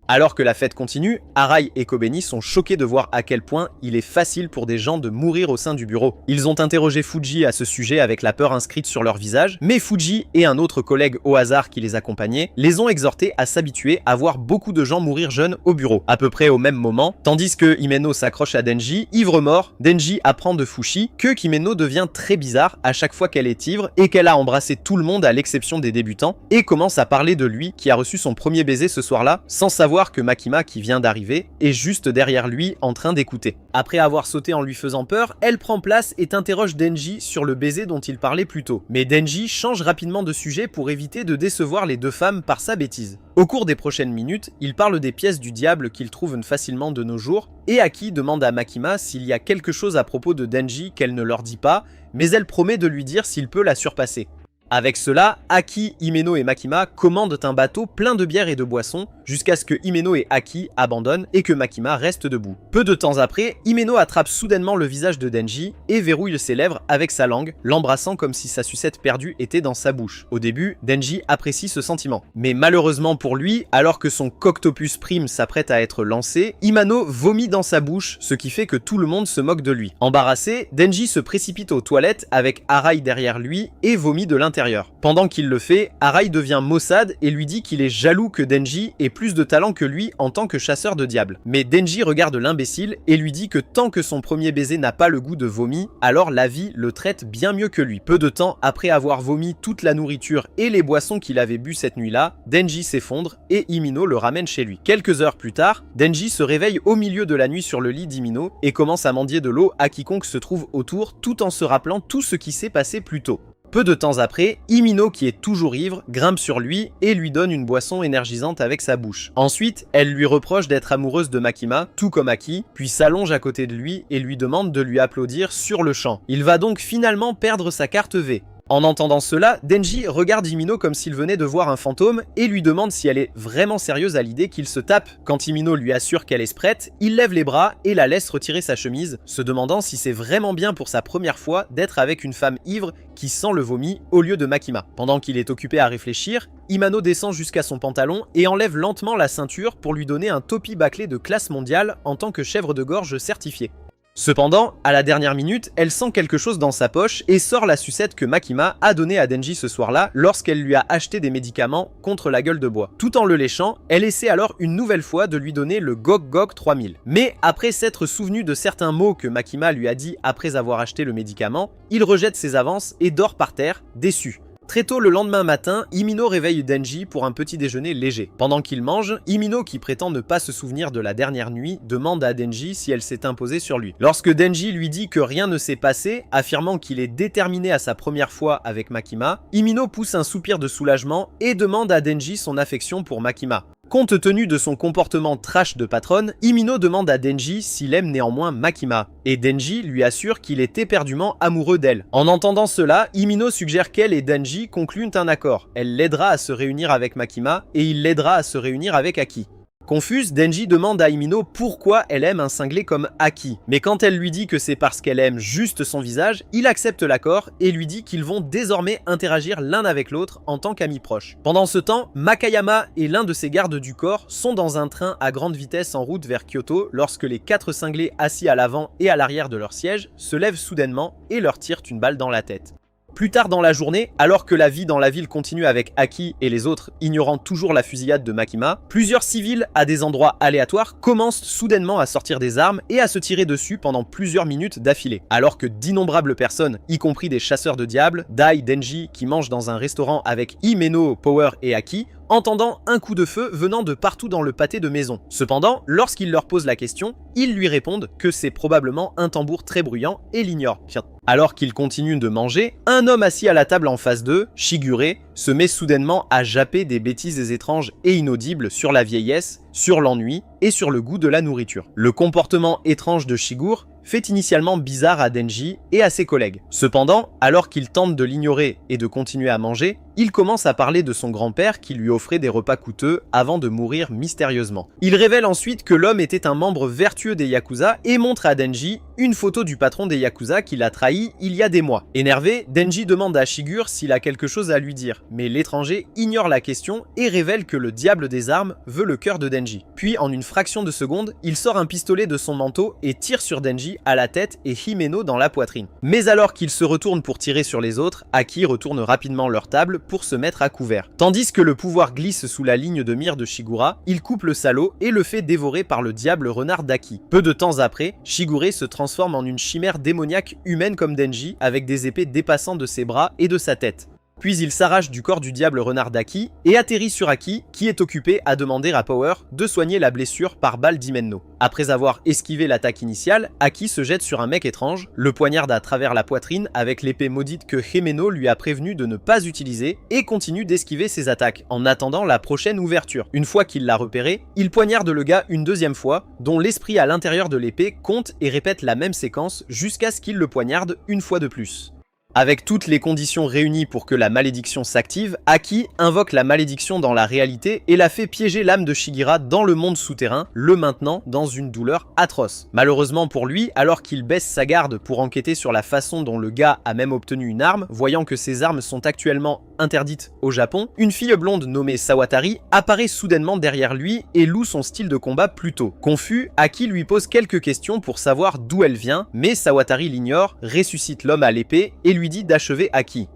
Alors que la fête continue, Arai et Kobeni sont choqués de voir à quel point il est facile pour des gens de mourir au sein du bureau. Ils ont interrogé Fuji à ce sujet avec la peur inscrite sur leur visage, mais Fuji et un autre collègue au hasard qui les accompagnait les ont exhortés à s'habituer à voir beaucoup de gens mourir jeunes au bureau. À peu près au même moment, tandis que Himeno s'accroche à Denji, ivre mort, Denji apprend de Fushi que Himeno devient très bizarre à chaque fois qu'elle est ivre et qu'elle a embrassé tout le monde à l'exception des débutants, et commence à parler de lui qui a reçu son premier baiser ce soir-là sans savoir que Makima, qui vient d'arriver, est juste derrière lui en train d'écouter. Après avoir sauté en lui faisant peur, elle prend place et interroge Denji sur le baiser dont il parlait plus tôt. Mais Denji change rapidement de sujet pour éviter de décevoir les deux femmes par sa bêtise. Au cours des prochaines minutes, il parle des pièces du diable qu'il trouve facilement de nos jours, et Aki demande à Makima s'il y a quelque chose à propos de Denji qu'elle ne leur dit pas, mais elle promet de lui dire s'il peut la surpasser. Avec cela, Aki, Himeno et Makima commandent un bateau plein de bière et de boissons jusqu'à ce que Himeno et Aki abandonnent et que Makima reste debout. Peu de temps après, Himeno attrape soudainement le visage de Denji et verrouille ses lèvres avec sa langue, l'embrassant comme si sa sucette perdue était dans sa bouche. Au début, Denji apprécie ce sentiment. Mais malheureusement pour lui, alors que son Coctopus Prime s'apprête à être lancé, Himano vomit dans sa bouche, ce qui fait que tout le monde se moque de lui. Embarrassé, Denji se précipite aux toilettes avec Arai derrière lui et vomit de l'intérieur. Pendant qu'il le fait, Arai devient maussade et lui dit qu'il est jaloux que Denji ait plus de talent que lui en tant que chasseur de diables. Mais Denji regarde l'imbécile et lui dit que tant que son premier baiser n'a pas le goût de vomi, alors la vie le traite bien mieux que lui. Peu de temps après avoir vomi toute la nourriture et les boissons qu'il avait bu cette nuit-là, Denji s'effondre et Himino le ramène chez lui. Quelques heures plus tard, Denji se réveille au milieu de la nuit sur le lit d'Himino et commence à mendier de l'eau à quiconque se trouve autour tout en se rappelant tout ce qui s'est passé plus tôt. Peu de temps après, Himino, qui est toujours ivre, grimpe sur lui et lui donne une boisson énergisante avec sa bouche. Ensuite, elle lui reproche d'être amoureuse de Makima, tout comme Aki, puis s'allonge à côté de lui et lui demande de lui applaudir sur le champ. Il va donc finalement perdre sa carte V. En entendant cela, Denji regarde Himino comme s'il venait de voir un fantôme et lui demande si elle est vraiment sérieuse à l'idée qu'il se tape. Quand Himino lui assure qu'elle est prête, il lève les bras et la laisse retirer sa chemise, se demandant si c'est vraiment bien pour sa première fois d'être avec une femme ivre qui sent le vomi au lieu de Makima. Pendant qu'il est occupé à réfléchir, Himano descend jusqu'à son pantalon et enlève lentement la ceinture pour lui donner un topi bâclé de classe mondiale en tant que chèvre de gorge certifié. Cependant, à la dernière minute, elle sent quelque chose dans sa poche et sort la sucette que Makima a donnée à Denji ce soir-là lorsqu'elle lui a acheté des médicaments contre la gueule de bois. Tout en le léchant, elle essaie alors une nouvelle fois de lui donner le Gog Gog 3000. Mais après s'être souvenu de certains mots que Makima lui a dit après avoir acheté le médicament, il rejette ses avances et dort par terre, déçu. Très tôt le lendemain matin, Himino réveille Denji pour un petit déjeuner léger. Pendant qu'il mange, Himino, qui prétend ne pas se souvenir de la dernière nuit, demande à Denji si elle s'est imposée sur lui. Lorsque Denji lui dit que rien ne s'est passé, affirmant qu'il est déterminé à sa première fois avec Makima, Himino pousse un soupir de soulagement et demande à Denji son affection pour Makima. Compte tenu de son comportement trash de patronne, Himino demande à Denji s'il aime néanmoins Makima, et Denji lui assure qu'il est éperdument amoureux d'elle. En entendant cela, Himino suggère qu'elle et Denji concluent un accord. Elle l'aidera à se réunir avec Makima, et il l'aidera à se réunir avec Aki. Confuse, Denji demande à Himino pourquoi elle aime un cinglé comme Aki. Mais quand elle lui dit que c'est parce qu'elle aime juste son visage, il accepte l'accord et lui dit qu'ils vont désormais interagir l'un avec l'autre en tant qu'amis proches. Pendant ce temps, Makayama et l'un de ses gardes du corps sont dans un train à grande vitesse en route vers Kyoto lorsque les 4 cinglés assis à l'avant et à l'arrière de leur siège se lèvent soudainement et leur tirent une balle dans la tête. Plus tard dans la journée, alors que la vie dans la ville continue avec Aki et les autres ignorant toujours la fusillade de Makima, plusieurs civils à des endroits aléatoires commencent soudainement à sortir des armes et à se tirer dessus pendant plusieurs minutes d'affilée. Alors que d'innombrables personnes, y compris des chasseurs de diables, Dai, Denji, qui mangent dans un restaurant avec Himeno, Power et Aki, entendant un coup de feu venant de partout dans le pâté de maison. Cependant, lorsqu'il leur pose la question, ils lui répondent que c'est probablement un tambour très bruyant et l'ignorent. Alors qu'ils continuent de manger, un homme assis à la table en face d'eux, Shigure, se met soudainement à japper des bêtises étranges et inaudibles sur la vieillesse, sur l'ennui et sur le goût de la nourriture. Le comportement étrange de Shigure fait initialement bizarre à Denji et à ses collègues. Cependant, alors qu'il tente de l'ignorer et de continuer à manger, il commence à parler de son grand-père qui lui offrait des repas coûteux avant de mourir mystérieusement. Il révèle ensuite que l'homme était un membre vertueux des Yakuza et montre à Denji une photo du patron des Yakuza qui l'a trahi il y a des mois. Énervé, Denji demande à Shigure s'il a quelque chose à lui dire, mais l'étranger ignore la question et révèle que le diable des armes veut le cœur de Denji. Puis, en une fraction de seconde, il sort un pistolet de son manteau et tire sur Denji à la tête et Himeno dans la poitrine. Mais alors qu'il se retourne pour tirer sur les autres, Aki retourne rapidement leur table pour se mettre à couvert. Tandis que le pouvoir glisse sous la ligne de mire de Shigura, il coupe le salaud et le fait dévorer par le diable renard d'Aki. Peu de temps après, Shigure se transforme en une chimère démoniaque humaine comme Denji, avec des épées dépassant de ses bras et de sa tête. Puis il s'arrache du corps du diable renard d'Aki et atterrit sur Aki, qui est occupé à demander à Power de soigner la blessure par balle d'Imenno. Après avoir esquivé l'attaque initiale, Aki se jette sur un mec étrange, le poignarde à travers la poitrine avec l'épée maudite que Himeno lui a prévenu de ne pas utiliser et continue d'esquiver ses attaques en attendant la prochaine ouverture. Une fois qu'il l'a repéré, il poignarde le gars une deuxième fois, dont l'esprit à l'intérieur de l'épée compte et répète la même séquence jusqu'à ce qu'il le poignarde une fois de plus. Avec toutes les conditions réunies pour que la malédiction s'active, Aki invoque la malédiction dans la réalité et la fait piéger l'âme de Shigira dans le monde souterrain, le maintenant dans une douleur atroce. Malheureusement pour lui, alors qu'il baisse sa garde pour enquêter sur la façon dont le gars a même obtenu une arme, voyant que ces armes sont actuellement interdites au Japon, une fille blonde nommée Sawatari apparaît soudainement derrière lui et loue son style de combat plus tôt. Confus, Aki lui pose quelques questions pour savoir d'où elle vient, mais Sawatari l'ignore, ressuscite l'homme à l'épée et lui dit d'achever Aki.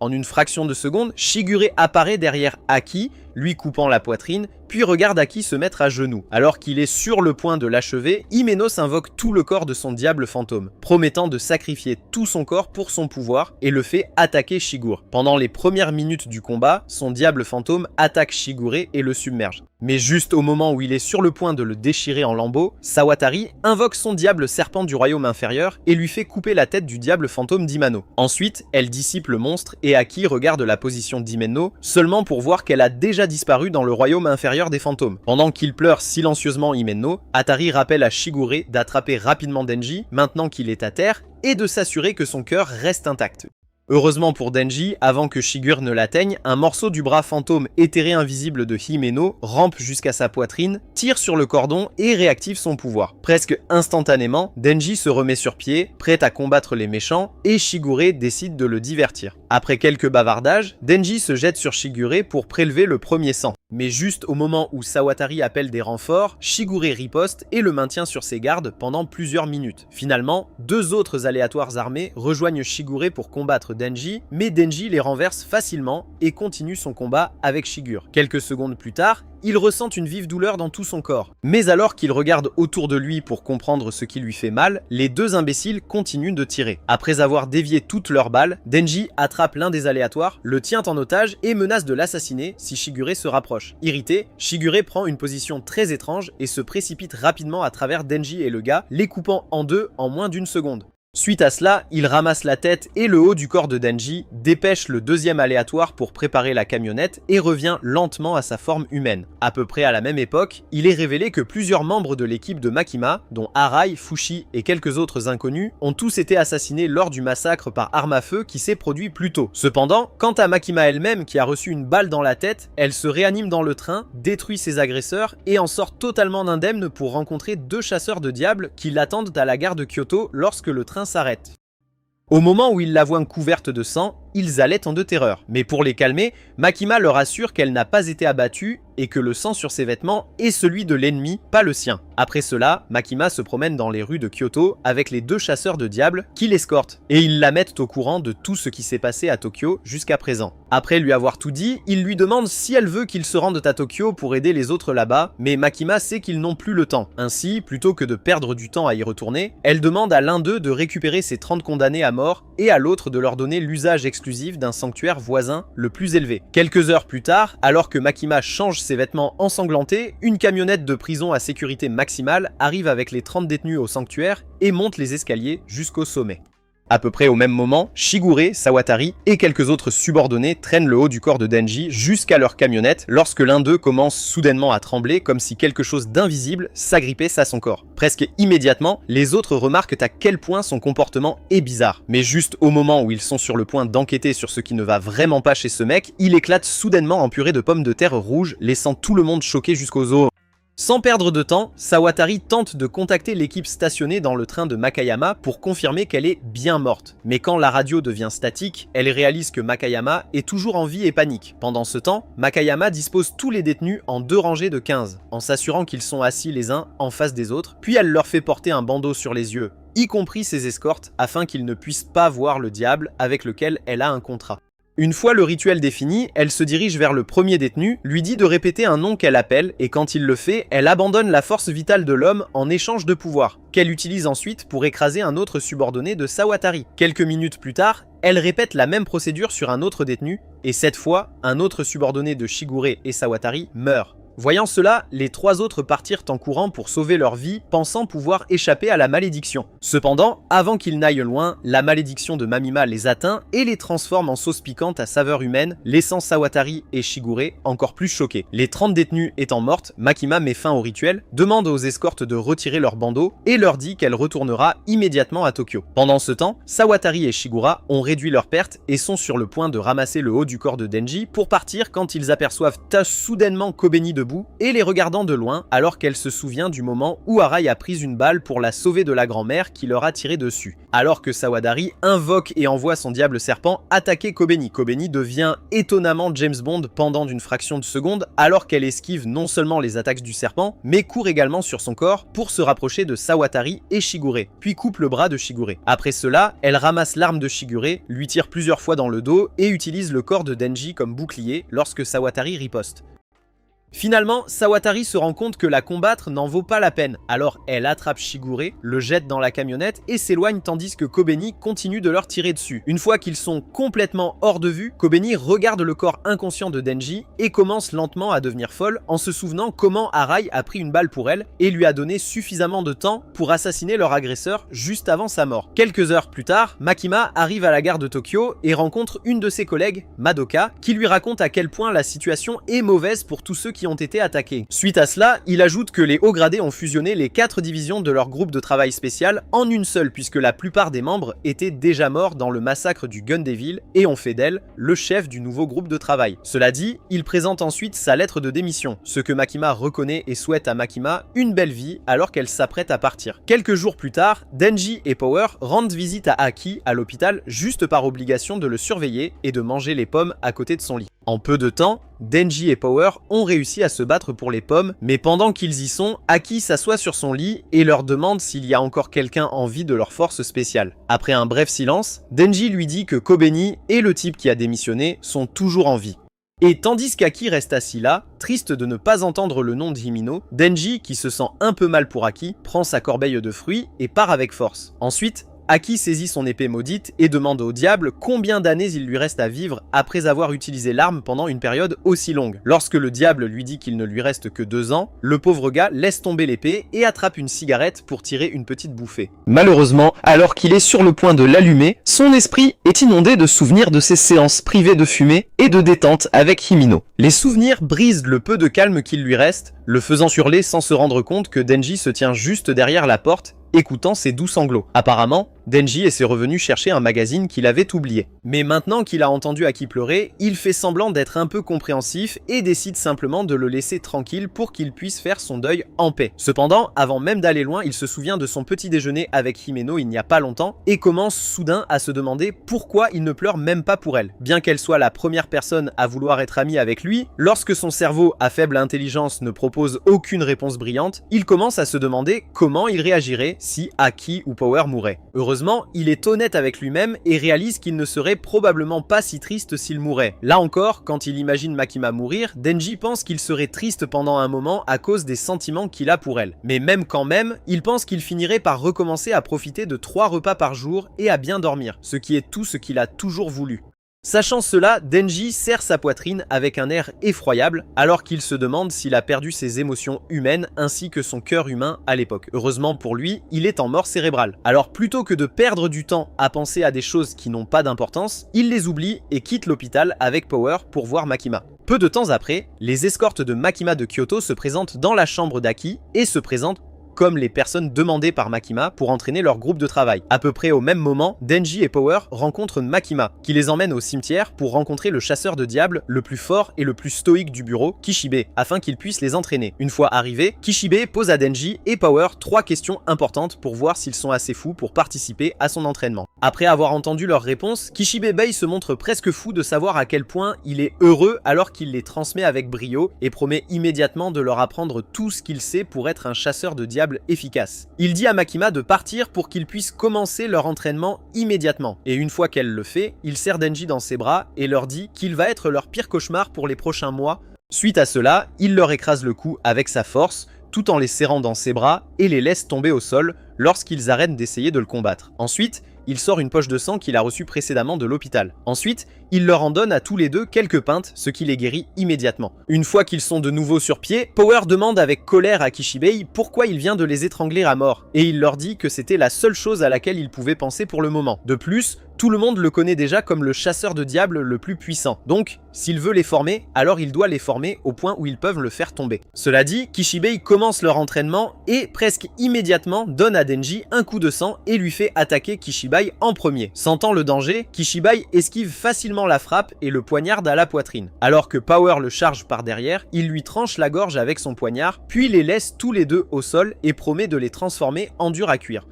En une fraction de seconde, Shigure apparaît derrière Aki, lui coupant la poitrine, puis regarde Aki se mettre à genoux. Alors qu'il est sur le point de l'achever, Himeno invoque tout le corps de son diable fantôme, promettant de sacrifier tout son corps pour son pouvoir et le fait attaquer Shigure. Pendant les premières minutes du combat, son diable fantôme attaque Shigure et le submerge. Mais juste au moment où il est sur le point de le déchirer en lambeaux, Sawatari invoque son diable serpent du royaume inférieur et lui fait couper la tête du diable fantôme d'Imano. Ensuite, elle dissipe le monstre et Aki regarde la position d'Imeno seulement pour voir qu'elle a déjà disparu dans le royaume inférieur des fantômes. Pendant qu'il pleure silencieusement Himeno, Atari rappelle à Shigure d'attraper rapidement Denji maintenant qu'il est à terre et de s'assurer que son cœur reste intact. Heureusement pour Denji, avant que Shigure ne l'atteigne, un morceau du bras fantôme éthéré invisible de Himeno rampe jusqu'à sa poitrine, tire sur le cordon et réactive son pouvoir. Presque instantanément, Denji se remet sur pied, prêt à combattre les méchants, et Shigure décide de le divertir. Après quelques bavardages, Denji se jette sur Shigure pour prélever le premier sang. Mais juste au moment où Sawatari appelle des renforts, Shigure riposte et le maintient sur ses gardes pendant plusieurs minutes. Finalement, deux autres aléatoires armés rejoignent Shigure pour combattre Denji, mais Denji les renverse facilement et continue son combat avec Shigure. Quelques secondes plus tard, il ressent une vive douleur dans tout son corps. Mais alors qu'il regarde autour de lui pour comprendre ce qui lui fait mal, les deux imbéciles continuent de tirer. Après avoir dévié toutes leurs balles, Denji attrape l'un des aléatoires, le tient en otage et menace de l'assassiner si Shigure se rapproche. Irrité, Shigure prend une position très étrange et se précipite rapidement à travers Denji et le gars, les coupant en deux en moins d'une seconde. Suite à cela, il ramasse la tête et le haut du corps de Denji, dépêche le deuxième aléatoire pour préparer la camionnette et revient lentement à sa forme humaine. À peu près à la même époque, il est révélé que plusieurs membres de l'équipe de Makima, dont Arai, Fushi et quelques autres inconnus, ont tous été assassinés lors du massacre par arme à feu qui s'est produit plus tôt. Cependant, quant à Makima elle-même qui a reçu une balle dans la tête, elle se réanime dans le train, détruit ses agresseurs et en sort totalement indemne pour rencontrer deux chasseurs de diables qui l'attendent à la gare de Kyoto lorsque le train s'arrête. Au moment où ils la voient couverte de sang, ils halètent en de terreur. Mais pour les calmer, Makima leur assure qu'elle n'a pas été abattue et que le sang sur ses vêtements est celui de l'ennemi, pas le sien. Après cela, Makima se promène dans les rues de Kyoto avec les deux chasseurs de diables qui l'escortent, et ils la mettent au courant de tout ce qui s'est passé à Tokyo jusqu'à présent. Après lui avoir tout dit, il lui demande si elle veut qu'il se rende à Tokyo pour aider les autres là-bas, mais Makima sait qu'ils n'ont plus le temps. Ainsi, plutôt que de perdre du temps à y retourner, elle demande à l'un d'eux de récupérer ses 30 condamnés à mort et à l'autre de leur donner l'usage exclusif d'un sanctuaire voisin le plus élevé. Quelques heures plus tard, alors que Makima change ses vêtements ensanglantés, une camionnette de prison à sécurité maximale arrive avec les 30 détenus au sanctuaire et monte les escaliers jusqu'au sommet. À peu près au même moment, Shigure, Sawatari et quelques autres subordonnés traînent le haut du corps de Denji jusqu'à leur camionnette lorsque l'un d'eux commence soudainement à trembler comme si quelque chose d'invisible s'agrippait à son corps. Presque immédiatement, les autres remarquent à quel point son comportement est bizarre. Mais juste au moment où ils sont sur le point d'enquêter sur ce qui ne va vraiment pas chez ce mec, il éclate soudainement en purée de pommes de terre rouges, laissant tout le monde choqué jusqu'aux os. Sans perdre de temps, Sawatari tente de contacter l'équipe stationnée dans le train de Makayama pour confirmer qu'elle est bien morte. Mais quand la radio devient statique, elle réalise que Makayama est toujours en vie et panique. Pendant ce temps, Makayama dispose tous les détenus en 2 rangées de 15, en s'assurant qu'ils sont assis les uns en face des autres, puis elle leur fait porter un bandeau sur les yeux, y compris ses escortes, afin qu'ils ne puissent pas voir le diable avec lequel elle a un contrat. Une fois le rituel défini, elle se dirige vers le premier détenu, lui dit de répéter un nom qu'elle appelle, et quand il le fait, elle abandonne la force vitale de l'homme en échange de pouvoir, qu'elle utilise ensuite pour écraser un autre subordonné de Sawatari. Quelques minutes plus tard, elle répète la même procédure sur un autre détenu, et cette fois, un autre subordonné de Shigure et Sawatari meurt. Voyant cela, les 3 autres partirent en courant pour sauver leur vie, pensant pouvoir échapper à la malédiction. Cependant, avant qu'ils n'aillent loin, la malédiction de Mamima les atteint et les transforme en sauce piquante à saveur humaine, laissant Sawatari et Shigure encore plus choqués. Les 30 détenus étant mortes, Makima met fin au rituel, demande aux escortes de retirer leur bandeau et leur dit qu'elle retournera immédiatement à Tokyo. Pendant ce temps, Sawatari et Shigura ont réduit leurs pertes et sont sur le point de ramasser le haut du corps de Denji pour partir quand ils aperçoivent soudainement Kobeni debout et les regardant de loin alors qu'elle se souvient du moment où Arai a pris une balle pour la sauver de la grand-mère qui leur a tiré dessus. Alors que Sawatari invoque et envoie son diable serpent attaquer Kobeni. Kobeni devient étonnamment James Bond pendant d'une fraction de seconde alors qu'elle esquive non seulement les attaques du serpent mais court également sur son corps pour se rapprocher de Sawatari et Shigure, puis coupe le bras de Shigure. Après cela, elle ramasse l'arme de Shigure, lui tire plusieurs fois dans le dos et utilise le corps de Denji comme bouclier lorsque Sawatari riposte. Finalement, Sawatari se rend compte que la combattre n'en vaut pas la peine, alors elle attrape Shigure, le jette dans la camionnette et s'éloigne tandis que Kobeni continue de leur tirer dessus. Une fois qu'ils sont complètement hors de vue, Kobeni regarde le corps inconscient de Denji et commence lentement à devenir folle en se souvenant comment Arai a pris une balle pour elle et lui a donné suffisamment de temps pour assassiner leur agresseur juste avant sa mort. Quelques heures plus tard, Makima arrive à la gare de Tokyo et rencontre une de ses collègues, Madoka, qui lui raconte à quel point la situation est mauvaise pour tous ceux qui ont été attaqués. Suite à cela, il ajoute que les hauts gradés ont fusionné les 4 divisions de leur groupe de travail spécial en une seule puisque la plupart des membres étaient déjà morts dans le massacre du Gun Devil et ont fait d'elle le chef du nouveau groupe de travail. Cela dit, il présente ensuite sa lettre de démission, ce que Makima reconnaît et souhaite à Makima une belle vie alors qu'elle s'apprête à partir. Quelques jours plus tard, Denji et Power rendent visite à Aki à l'hôpital juste par obligation de le surveiller et de manger les pommes à côté de son lit. En peu de temps, Denji et Power ont réussi à se battre pour les pommes, mais pendant qu'ils y sont, Aki s'assoit sur son lit et leur demande s'il y a encore quelqu'un en vie de leur force spéciale. Après un bref silence, Denji lui dit que Kobeni et le type qui a démissionné sont toujours en vie. Et tandis qu'Aki reste assis là, triste de ne pas entendre le nom d'Himino, Denji, qui se sent un peu mal pour Aki, prend sa corbeille de fruits et part avec force. Ensuite, Aki saisit son épée maudite et demande au diable combien d'années il lui reste à vivre après avoir utilisé l'arme pendant une période aussi longue. Lorsque le diable lui dit qu'il ne lui reste que 2 ans, le pauvre gars laisse tomber l'épée et attrape une cigarette pour tirer une petite bouffée. Malheureusement, alors qu'il est sur le point de l'allumer, son esprit est inondé de souvenirs de ses séances privées de fumée et de détente avec Himino. Les souvenirs brisent le peu de calme qu'il lui reste, le faisant hurler sans se rendre compte que Denji se tient juste derrière la porte écoutant ses doux sanglots. Apparemment, Denji essaie revenu chercher un magazine qu'il avait oublié. Mais maintenant qu'il a entendu Aki pleurer, il fait semblant d'être un peu compréhensif et décide simplement de le laisser tranquille pour qu'il puisse faire son deuil en paix. Cependant, avant même d'aller loin, il se souvient de son petit déjeuner avec Himeno il n'y a pas longtemps et commence soudain à se demander pourquoi il ne pleure même pas pour elle. Bien qu'elle soit la première personne à vouloir être amie avec lui, lorsque son cerveau à faible intelligence ne propose aucune réponse brillante, il commence à se demander comment il réagirait si Aki ou Power mouraient. Heureusement, il est honnête avec lui-même et réalise qu'il ne serait probablement pas si triste s'il mourait. Là encore, quand il imagine Makima mourir, Denji pense qu'il serait triste pendant un moment à cause des sentiments qu'il a pour elle. Mais même quand même, il pense qu'il finirait par recommencer à profiter de 3 repas par jour et à bien dormir, ce qui est tout ce qu'il a toujours voulu. Sachant cela, Denji serre sa poitrine avec un air effroyable alors qu'il se demande s'il a perdu ses émotions humaines ainsi que son cœur humain à l'époque. Heureusement pour lui, il est en mort cérébrale. Alors plutôt que de perdre du temps à penser à des choses qui n'ont pas d'importance, il les oublie et quitte l'hôpital avec Power pour voir Makima. Peu de temps après, les escortes de Makima de Kyoto se présentent dans la chambre d'Aki et se présentent comme les personnes demandées par Makima pour entraîner leur groupe de travail. À peu près au même moment, Denji et Power rencontrent Makima, qui les emmène au cimetière pour rencontrer le chasseur de diables le plus fort et le plus stoïque du bureau, Kishibe, afin qu'il puisse les entraîner. Une fois arrivé, Kishibe pose à Denji et Power 3 questions importantes pour voir s'ils sont assez fous pour participer à son entraînement. Après avoir entendu leurs réponses, Kishibe Bey se montre presque fou de savoir à quel point il est heureux alors qu'il les transmet avec brio et promet immédiatement de leur apprendre tout ce qu'il sait pour être un chasseur de diables efficace. Il dit à Makima de partir pour qu'ils puissent commencer leur entraînement immédiatement. Et une fois qu'elle le fait, il serre Denji dans ses bras et leur dit qu'il va être leur pire cauchemar pour les prochains mois. Suite à cela, il leur écrase le cou avec sa force, tout en les serrant dans ses bras et les laisse tomber au sol lorsqu'ils arrêtent d'essayer de le combattre. Ensuite, il sort une poche de sang qu'il a reçue précédemment de l'hôpital. Ensuite, il leur en donne à tous les deux quelques pintes, ce qui les guérit immédiatement. Une fois qu'ils sont de nouveau sur pied, Power demande avec colère à Kishibei pourquoi il vient de les étrangler à mort, et il leur dit que c'était la seule chose à laquelle il pouvait penser pour le moment. De plus, tout le monde le connaît déjà comme le chasseur de diables le plus puissant. Donc, s'il veut les former, alors il doit les former au point où ils peuvent le faire tomber. Cela dit, Kishibei commence leur entraînement et, presque immédiatement, donne à Denji un coup de sang et lui fait attaquer Kishibai en premier. Sentant le danger, Kishibai esquive facilement la frappe et le poignarde à la poitrine. Alors que Power le charge par derrière, il lui tranche la gorge avec son poignard, puis les laisse tous les deux au sol et promet de les transformer en dur à cuire.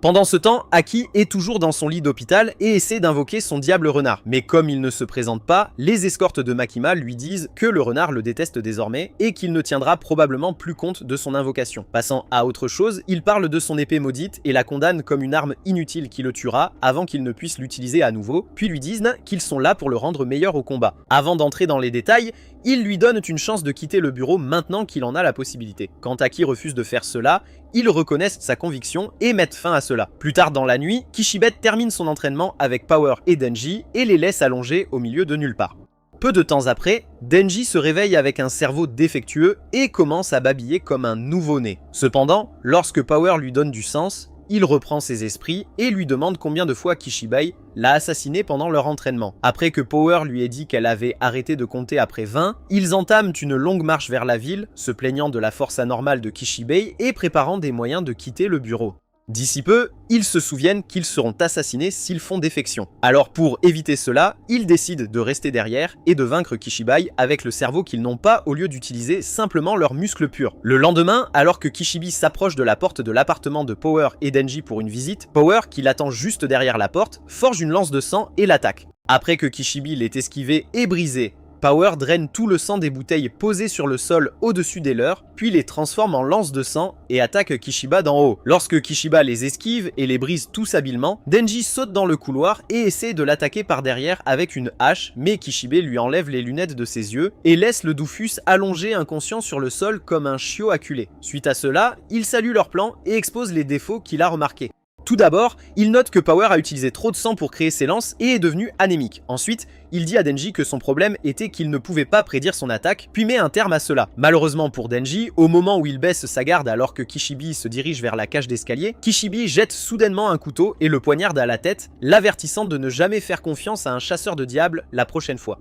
Pendant ce temps, Aki est toujours dans son lit d'hôpital et essaie d'invoquer son diable renard. Mais comme il ne se présente pas, les escortes de Makima lui disent que le renard le déteste désormais et qu'il ne tiendra probablement plus compte de son invocation. Passant à autre chose, il parle de son épée maudite et la condamne comme une arme inutile qui le tuera avant qu'il ne puisse l'utiliser à nouveau, puis lui disent qu'ils sont là pour le rendre meilleur au combat. Avant d'entrer dans les détails, ils lui donnent une chance de quitter le bureau maintenant qu'il en a la possibilité. Quand Aki refuse de faire cela, ils reconnaissent sa conviction et mettent fin à cela. Plus tard dans la nuit, Kishibet termine son entraînement avec Power et Denji et les laisse allongés au milieu de nulle part. Peu de temps après, Denji se réveille avec un cerveau défectueux et commence à babiller comme un nouveau-né. Cependant, lorsque Power lui donne du sens, il reprend ses esprits et lui demande combien de fois Kishibai l'a assassiné pendant leur entraînement. Après que Power lui ait dit qu'elle avait arrêté de compter après 20, ils entament une longue marche vers la ville, se plaignant de la force anormale de Kishibai et préparant des moyens de quitter le bureau. D'ici peu, ils se souviennent qu'ils seront assassinés s'ils font défection. Alors pour éviter cela, ils décident de rester derrière et de vaincre Kishibai avec le cerveau qu'ils n'ont pas au lieu d'utiliser simplement leurs muscles purs. Le lendemain, alors que Kishibe s'approche de la porte de l'appartement de Power et Denji pour une visite, Power, qui l'attend juste derrière la porte, forge une lance de sang et l'attaque. Après que Kishibe l'ait esquivé et brisé, Power draine tout le sang des bouteilles posées sur le sol au-dessus des leurs, puis les transforme en lances de sang et attaque Kishiba d'en haut. Lorsque Kishiba les esquive et les brise tous habilement, Denji saute dans le couloir et essaie de l'attaquer par derrière avec une hache, mais Kishibe lui enlève les lunettes de ses yeux et laisse le doufus allongé inconscient sur le sol comme un chiot acculé. Suite à cela, il salue leur plan et expose les défauts qu'il a remarqués. Tout d'abord, il note que Power a utilisé trop de sang pour créer ses lances et est devenu anémique. Ensuite, il dit à Denji que son problème était qu'il ne pouvait pas prédire son attaque, puis met un terme à cela. Malheureusement pour Denji, au moment où il baisse sa garde alors que Kishibe se dirige vers la cage d'escalier, Kishibe jette soudainement un couteau et le poignarde à la tête, l'avertissant de ne jamais faire confiance à un chasseur de diables la prochaine fois.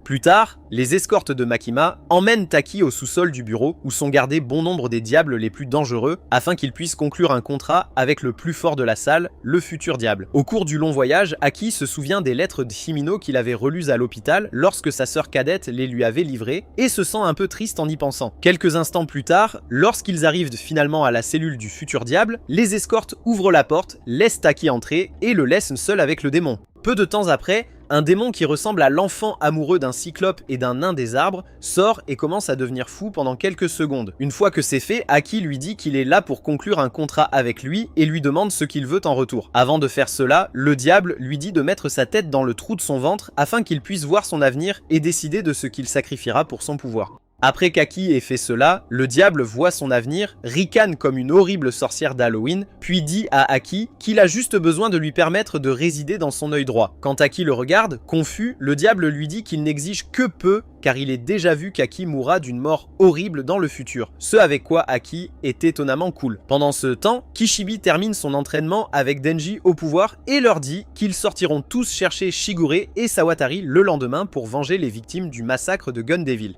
Plus tard, les escortes de Makima emmènent Taki au sous-sol du bureau où sont gardés bon nombre des diables les plus dangereux afin qu'il puisse conclure un contrat avec le plus fort de la salle, le futur diable. Au cours du long voyage, Aki se souvient des lettres d'Himino qu'il avait relues à l'hôpital lorsque sa sœur cadette les lui avait livrées et se sent un peu triste en y pensant. Quelques instants plus tard, lorsqu'ils arrivent finalement à la cellule du futur diable, les escortes ouvrent la porte, laissent Taki entrer et le laissent seul avec le démon. Peu de temps après, un démon qui ressemble à l'enfant amoureux d'un cyclope et d'un nain des arbres sort et commence à devenir fou pendant quelques secondes. Une fois que c'est fait, Aki lui dit qu'il est là pour conclure un contrat avec lui et lui demande ce qu'il veut en retour. Avant de faire cela, le diable lui dit de mettre sa tête dans le trou de son ventre afin qu'il puisse voir son avenir et décider de ce qu'il sacrifiera pour son pouvoir. Après qu'Aki ait fait cela, le diable voit son avenir, ricane comme une horrible sorcière d'Halloween, puis dit à Aki qu'il a juste besoin de lui permettre de résider dans son œil droit. Quand Aki le regarde, confus, le diable lui dit qu'il n'exige que peu car il est déjà vu qu'Aki mourra d'une mort horrible dans le futur, ce avec quoi Aki est étonnamment cool. Pendant ce temps, Kishibe termine son entraînement avec Denji au pouvoir et leur dit qu'ils sortiront tous chercher Shigure et Sawatari le lendemain pour venger les victimes du massacre de Gun Devil.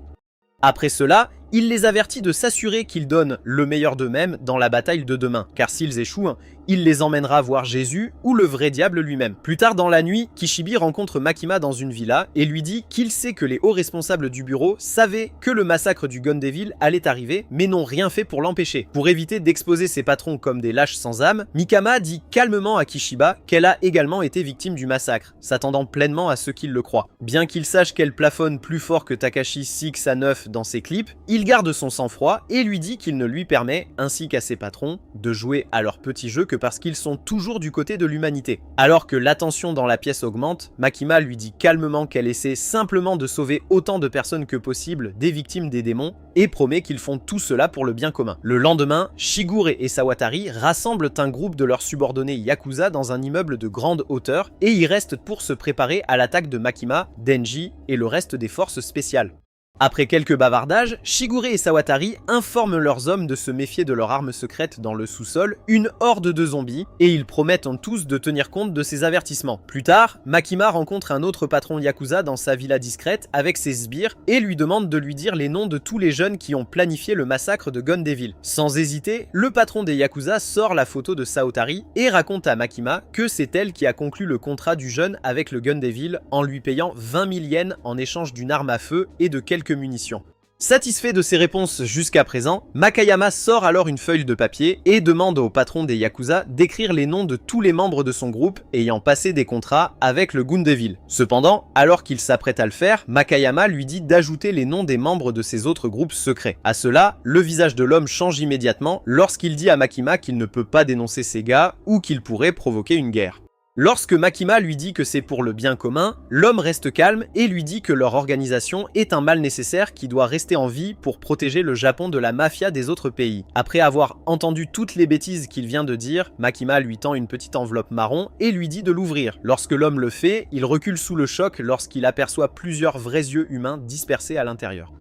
Après cela, il les avertit de s'assurer qu'ils donnent le meilleur d'eux-mêmes dans la bataille de demain, car s'ils échouent, il les emmènera voir Jésus ou le vrai diable lui-même. Plus tard dans la nuit, Kishibe rencontre Makima dans une villa et lui dit qu'il sait que les hauts responsables du bureau savaient que le massacre du Gun Devil allait arriver, mais n'ont rien fait pour l'empêcher. Pour éviter d'exposer ses patrons comme des lâches sans âme, Mikama dit calmement à Kishiba qu'elle a également été victime du massacre, s'attendant pleinement à ce qu'il le croit. Bien qu'il sache qu'elle plafonne plus fort que Takashi 6 à 9 dans ses clips, il garde son sang-froid et lui dit qu'il ne lui permet, ainsi qu'à ses patrons, de jouer à leur petit jeu que parce qu'ils sont toujours du côté de l'humanité. Alors que l'attention dans la pièce augmente, Makima lui dit calmement qu'elle essaie simplement de sauver autant de personnes que possible des victimes des démons et promet qu'ils font tout cela pour le bien commun. Le lendemain, Shigure et Sawatari rassemblent un groupe de leurs subordonnés Yakuza dans un immeuble de grande hauteur et y restent pour se préparer à l'attaque de Makima, Denji et le reste des forces spéciales. Après quelques bavardages, Shigure et Sawatari informent leurs hommes de se méfier de leur arme secrète dans le sous-sol, une horde de zombies, et ils promettent tous de tenir compte de ces avertissements. Plus tard, Makima rencontre un autre patron Yakuza dans sa villa discrète avec ses sbires et lui demande de lui dire les noms de tous les jeunes qui ont planifié le massacre de Gun Devil. Sans hésiter, le patron des Yakuza sort la photo de Sawatari et raconte à Makima que c'est elle qui a conclu le contrat du jeune avec le Gun Devil en lui payant 20 000 yens en échange d'une arme à feu et de quelques munitions. Satisfait de ses réponses jusqu'à présent, Makayama sort alors une feuille de papier et demande au patron des Yakuza d'écrire les noms de tous les membres de son groupe ayant passé des contrats avec le Gun Devil. Cependant, alors qu'il s'apprête à le faire, Makayama lui dit d'ajouter les noms des membres de ses autres groupes secrets. À cela, le visage de l'homme change immédiatement lorsqu'il dit à Makima qu'il ne peut pas dénoncer ces gars ou qu'il pourrait provoquer une guerre. Lorsque Makima lui dit que c'est pour le bien commun, l'homme reste calme et lui dit que leur organisation est un mal nécessaire qui doit rester en vie pour protéger le Japon de la mafia des autres pays. Après avoir entendu toutes les bêtises qu'il vient de dire, Makima lui tend une petite enveloppe marron et lui dit de l'ouvrir. Lorsque l'homme le fait, il recule sous le choc lorsqu'il aperçoit plusieurs vrais yeux humains dispersés à l'intérieur.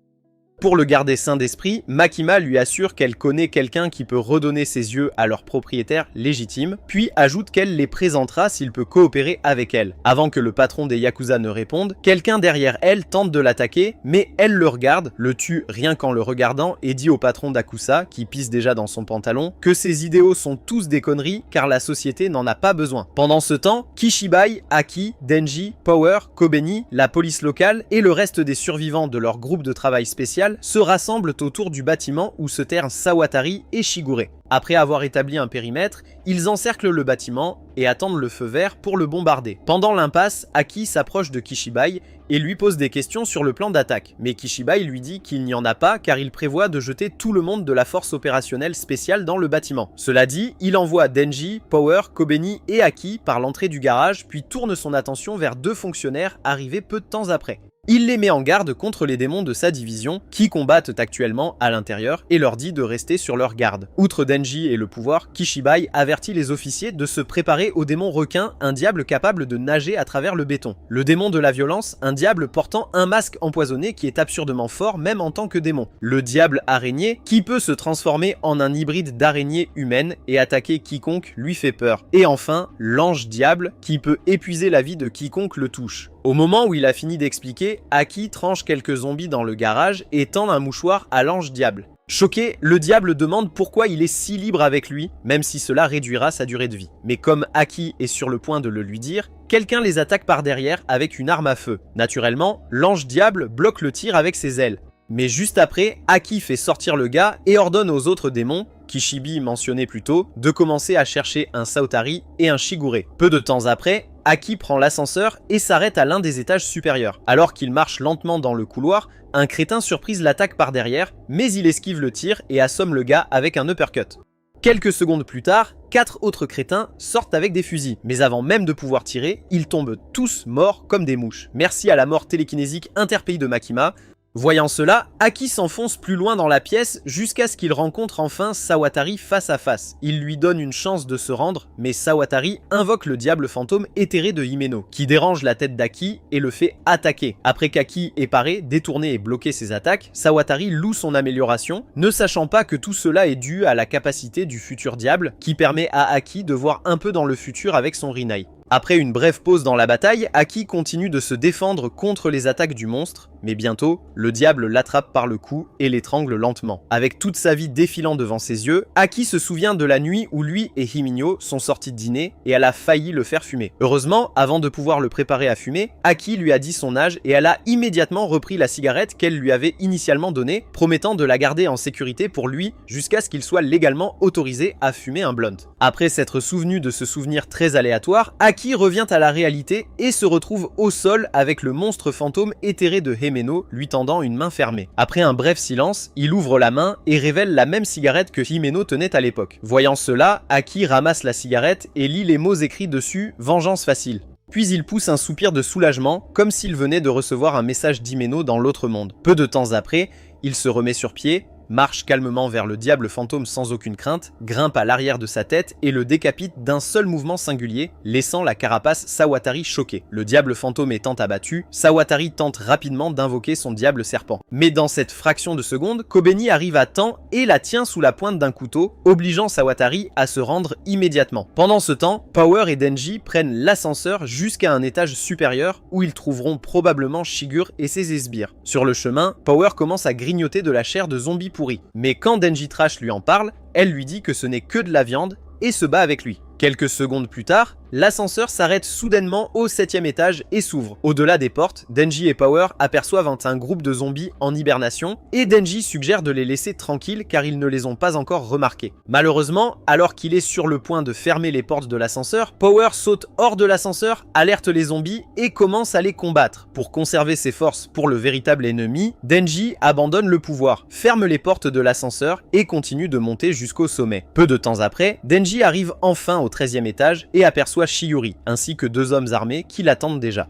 Pour le garder sain d'esprit, Makima lui assure qu'elle connaît quelqu'un qui peut redonner ses yeux à leur propriétaire légitime, puis ajoute qu'elle les présentera s'il peut coopérer avec elle. Avant que le patron des Yakuza ne réponde, quelqu'un derrière elle tente de l'attaquer, mais elle le regarde, le tue rien qu'en le regardant et dit au patron d'Akusa, qui pisse déjà dans son pantalon, que ses idéaux sont tous des conneries car la société n'en a pas besoin. Pendant ce temps, Kishibai, Aki, Denji, Power, Kobeni, la police locale et le reste des survivants de leur groupe de travail spécial se rassemblent autour du bâtiment où se terrent Sawatari et Shigure. Après avoir établi un périmètre, ils encerclent le bâtiment et attendent le feu vert pour le bombarder. Pendant l'impasse, Aki s'approche de Kishibai et lui pose des questions sur le plan d'attaque. Mais Kishibai lui dit qu'il n'y en a pas car il prévoit de jeter tout le monde de la force opérationnelle spéciale dans le bâtiment. Cela dit, il envoie Denji, Power, Kobeni et Aki par l'entrée du garage puis tourne son attention vers deux fonctionnaires arrivés peu de temps après. Il les met en garde contre les démons de sa division qui combattent actuellement à l'intérieur et leur dit de rester sur leur garde. Outre Denji et le pouvoir, Kishibai avertit les officiers de se préparer au démon requin, un diable capable de nager à travers le béton. Le démon de la violence, un diable portant un masque empoisonné qui est absurdement fort même en tant que démon. Le diable araignée qui peut se transformer en un hybride d'araignée humaine et attaquer quiconque lui fait peur. Et enfin, l'ange diable qui peut épuiser la vie de quiconque le touche. Au moment où il a fini d'expliquer, Aki tranche quelques zombies dans le garage et tend un mouchoir à l'ange diable. Choqué, le diable demande pourquoi il est si libre avec lui, même si cela réduira sa durée de vie. Mais comme Aki est sur le point de le lui dire, quelqu'un les attaque par derrière avec une arme à feu. Naturellement, l'ange diable bloque le tir avec ses ailes. Mais juste après, Aki fait sortir le gars et ordonne aux autres démons, Kishibe mentionné plus tôt, de commencer à chercher un Saotari et un Shigure. Peu de temps après, Aki prend l'ascenseur et s'arrête à l'un des étages supérieurs. Alors qu'il marche lentement dans le couloir, un crétin surprise l'attaque par derrière, mais il esquive le tir et assomme le gars avec un uppercut. Quelques secondes plus tard, 4 autres crétins sortent avec des fusils, mais avant même de pouvoir tirer, ils tombent tous morts comme des mouches. Merci à la mort télékinésique interpays de Makima. Voyant cela, Aki s'enfonce plus loin dans la pièce jusqu'à ce qu'il rencontre enfin Sawatari face à face. Il lui donne une chance de se rendre, mais Sawatari invoque le diable fantôme éthéré de Himeno, qui dérange la tête d'Aki et le fait attaquer. Après qu'Aki ait paré, détourné et bloqué ses attaques, Sawatari loue son amélioration, ne sachant pas que tout cela est dû à la capacité du futur diable, qui permet à Aki de voir un peu dans le futur avec son Rinai. Après une brève pause dans la bataille, Aki continue de se défendre contre les attaques du monstre, mais bientôt, le diable l'attrape par le cou et l'étrangle lentement. Avec toute sa vie défilant devant ses yeux, Aki se souvient de la nuit où lui et Himinyo sont sortis de dîner et elle a failli le faire fumer. Heureusement, avant de pouvoir le préparer à fumer, Aki lui a dit son âge et elle a immédiatement repris la cigarette qu'elle lui avait initialement donnée, promettant de la garder en sécurité pour lui jusqu'à ce qu'il soit légalement autorisé à fumer un blunt. Après s'être souvenu de ce souvenir très aléatoire, Aki revient à la réalité et se retrouve au sol avec le monstre fantôme éthéré de Himeno lui tendant une main fermée. Après un bref silence, il ouvre la main et révèle la même cigarette que Himeno tenait à l'époque. Voyant cela, Aki ramasse la cigarette et lit les mots écrits dessus « Vengeance facile ». Puis il pousse un soupir de soulagement, comme s'il venait de recevoir un message d'Himeno dans l'autre monde. Peu de temps après, il se remet sur pied, marche calmement vers le diable fantôme sans aucune crainte, grimpe à l'arrière de sa tête et le décapite d'un seul mouvement singulier, laissant la carapace Sawatari choquée. Le diable fantôme étant abattu, Sawatari tente rapidement d'invoquer son diable serpent. Mais dans cette fraction de seconde, Kobeni arrive à temps et la tient sous la pointe d'un couteau, obligeant Sawatari à se rendre immédiatement. Pendant ce temps, Power et Denji prennent l'ascenseur jusqu'à un étage supérieur où ils trouveront probablement Shigure et ses sbires. Sur le chemin, Power commence à grignoter de la chair de zombie pourri. Mais quand Denji Trash lui en parle, elle lui dit que ce n'est que de la viande et se bat avec lui. Quelques secondes plus tard, l'ascenseur s'arrête soudainement au 7e étage et s'ouvre. Au-delà des portes, Denji et Power aperçoivent un groupe de zombies en hibernation et Denji suggère de les laisser tranquilles car ils ne les ont pas encore remarqués. Malheureusement, alors qu'il est sur le point de fermer les portes de l'ascenseur, Power saute hors de l'ascenseur, alerte les zombies et commence à les combattre. Pour conserver ses forces pour le véritable ennemi, Denji abandonne le pouvoir, ferme les portes de l'ascenseur et continue de monter jusqu'au sommet. Peu de temps après, Denji arrive enfin au 13e étage et aperçoit Shiyuri, ainsi que 2 hommes armés qui l'attendent déjà.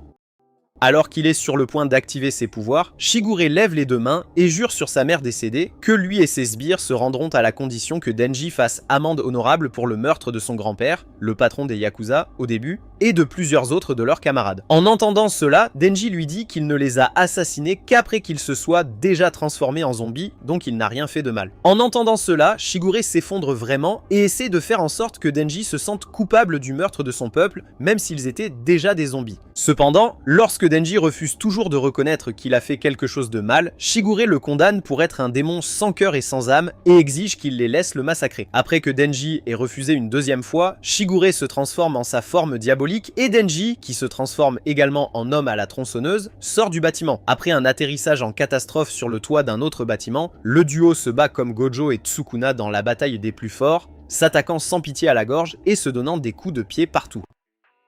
Alors qu'il est sur le point d'activer ses pouvoirs, Shigure lève les 2 mains et jure sur sa mère décédée que lui et ses sbires se rendront à la condition que Denji fasse amende honorable pour le meurtre de son grand-père, le patron des Yakuza au début, et de plusieurs autres de leurs camarades. En entendant cela, Denji lui dit qu'il ne les a assassinés qu'après qu'il se soit déjà transformé en zombie, donc il n'a rien fait de mal. En entendant cela, Shigure s'effondre vraiment et essaie de faire en sorte que Denji se sente coupable du meurtre de son peuple, même s'ils étaient déjà des zombies. Cependant, lorsque Denji refuse toujours de reconnaître qu'il a fait quelque chose de mal, Shigure le condamne pour être un démon sans cœur et sans âme et exige qu'il les laisse le massacrer. Après que Denji ait refusé une 2e fois, Shigure se transforme en sa forme diabolique et Denji, qui se transforme également en homme à la tronçonneuse, sort du bâtiment. Après un atterrissage en catastrophe sur le toit d'un autre bâtiment, le duo se bat comme Gojo et Tsukuna dans la bataille des plus forts, s'attaquant sans pitié à la gorge et se donnant des coups de pied partout.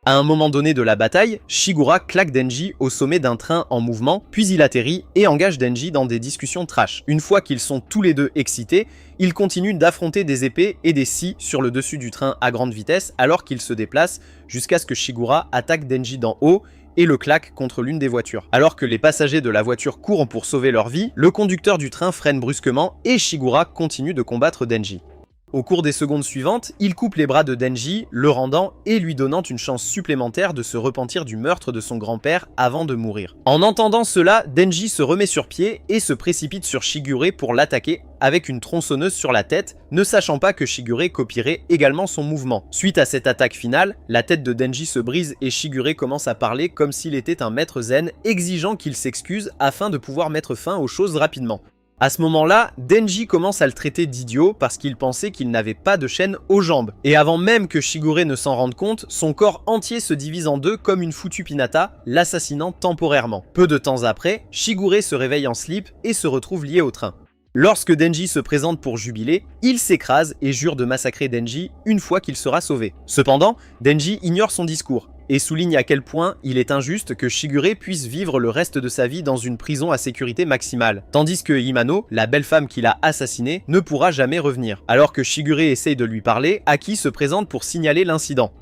À un moment donné de la bataille, Shigura claque Denji au sommet d'un train en mouvement, puis il atterrit et engage Denji dans des discussions trash. Une fois qu'ils sont tous les deux excités, ils continuent d'affronter des épées et des scies sur le dessus du train à grande vitesse alors qu'ils se déplacent jusqu'à ce que Shigura attaque Denji d'en haut et le claque contre l'une des voitures. Alors que les passagers de la voiture courent pour sauver leur vie, le conducteur du train freine brusquement et Shigura continue de combattre Denji. Au cours des secondes suivantes, il coupe les bras de Denji, le rendant et lui donnant une chance supplémentaire de se repentir du meurtre de son grand-père avant de mourir. En entendant cela, Denji se remet sur pied et se précipite sur Shigure pour l'attaquer avec une tronçonneuse sur la tête, ne sachant pas que Shigure copierait également son mouvement. Suite à cette attaque finale, la tête de Denji se brise et Shigure commence à parler comme s'il était un maître zen, exigeant qu'il s'excuse afin de pouvoir mettre fin aux choses rapidement. À ce moment-là, Denji commence à le traiter d'idiot parce qu'il pensait qu'il n'avait pas de chaîne aux jambes. Et avant même que Shigure ne s'en rende compte, son corps entier se divise en deux comme une foutue pinata, l'assassinant temporairement. Peu de temps après, Shigure se réveille en slip et se retrouve lié au train. Lorsque Denji se présente pour jubiler, il s'écrase et jure de massacrer Denji une fois qu'il sera sauvé. Cependant, Denji ignore son discours et souligne à quel point il est injuste que Shigure puisse vivre le reste de sa vie dans une prison à sécurité maximale, tandis que Himano, la belle femme qu'il a assassinée, ne pourra jamais revenir. Alors que Shigure essaye de lui parler, Aki se présente pour signaler l'incident.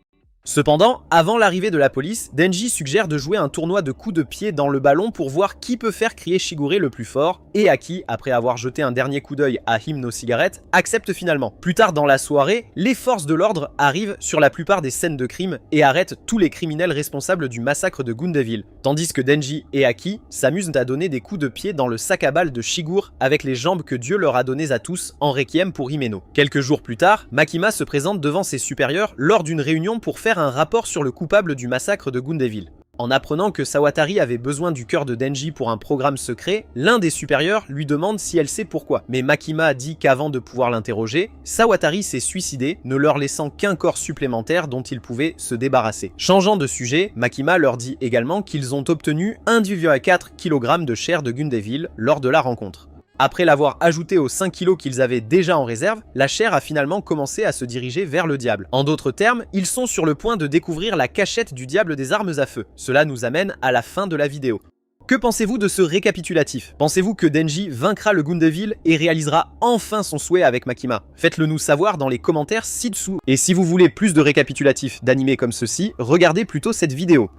Cependant, avant l'arrivée de la police, Denji suggère de jouer un tournoi de coups de pied dans le ballon pour voir qui peut faire crier Shigure le plus fort, et Aki, après avoir jeté un dernier coup d'œil à Himno Cigarette, accepte finalement. Plus tard dans la soirée, les forces de l'ordre arrivent sur la plupart des scènes de crime et arrêtent tous les criminels responsables du massacre de Gundeville, tandis que Denji et Aki s'amusent à donner des coups de pied dans le sac à balles de Shigure avec les jambes que Dieu leur a données à tous en requiem pour Himeno. Quelques jours plus tard, Makima se présente devant ses supérieurs lors d'une réunion pour faire un rapport sur le coupable du massacre de Gundeville. En apprenant que Sawatari avait besoin du cœur de Denji pour un programme secret, l'un des supérieurs lui demande si elle sait pourquoi. Mais Makima dit qu'avant de pouvoir l'interroger, Sawatari s'est suicidé, ne leur laissant qu'un corps supplémentaire dont ils pouvaient se débarrasser. Changeant de sujet, Makima leur dit également qu'ils ont obtenu 1,4 kg de chair de Gundeville lors de la rencontre. Après l'avoir ajouté aux 5 kilos qu'ils avaient déjà en réserve, la chair a finalement commencé à se diriger vers le diable. En d'autres termes, ils sont sur le point de découvrir la cachette du diable des armes à feu. Cela nous amène à la fin de la vidéo. Que pensez-vous de ce récapitulatif? Pensez-vous que Denji vaincra le Gundeville et réalisera enfin son souhait avec Makima? Faites-le nous savoir dans les commentaires ci-dessous. Et si vous voulez plus de récapitulatifs d'animés comme ceci, regardez plutôt cette vidéo.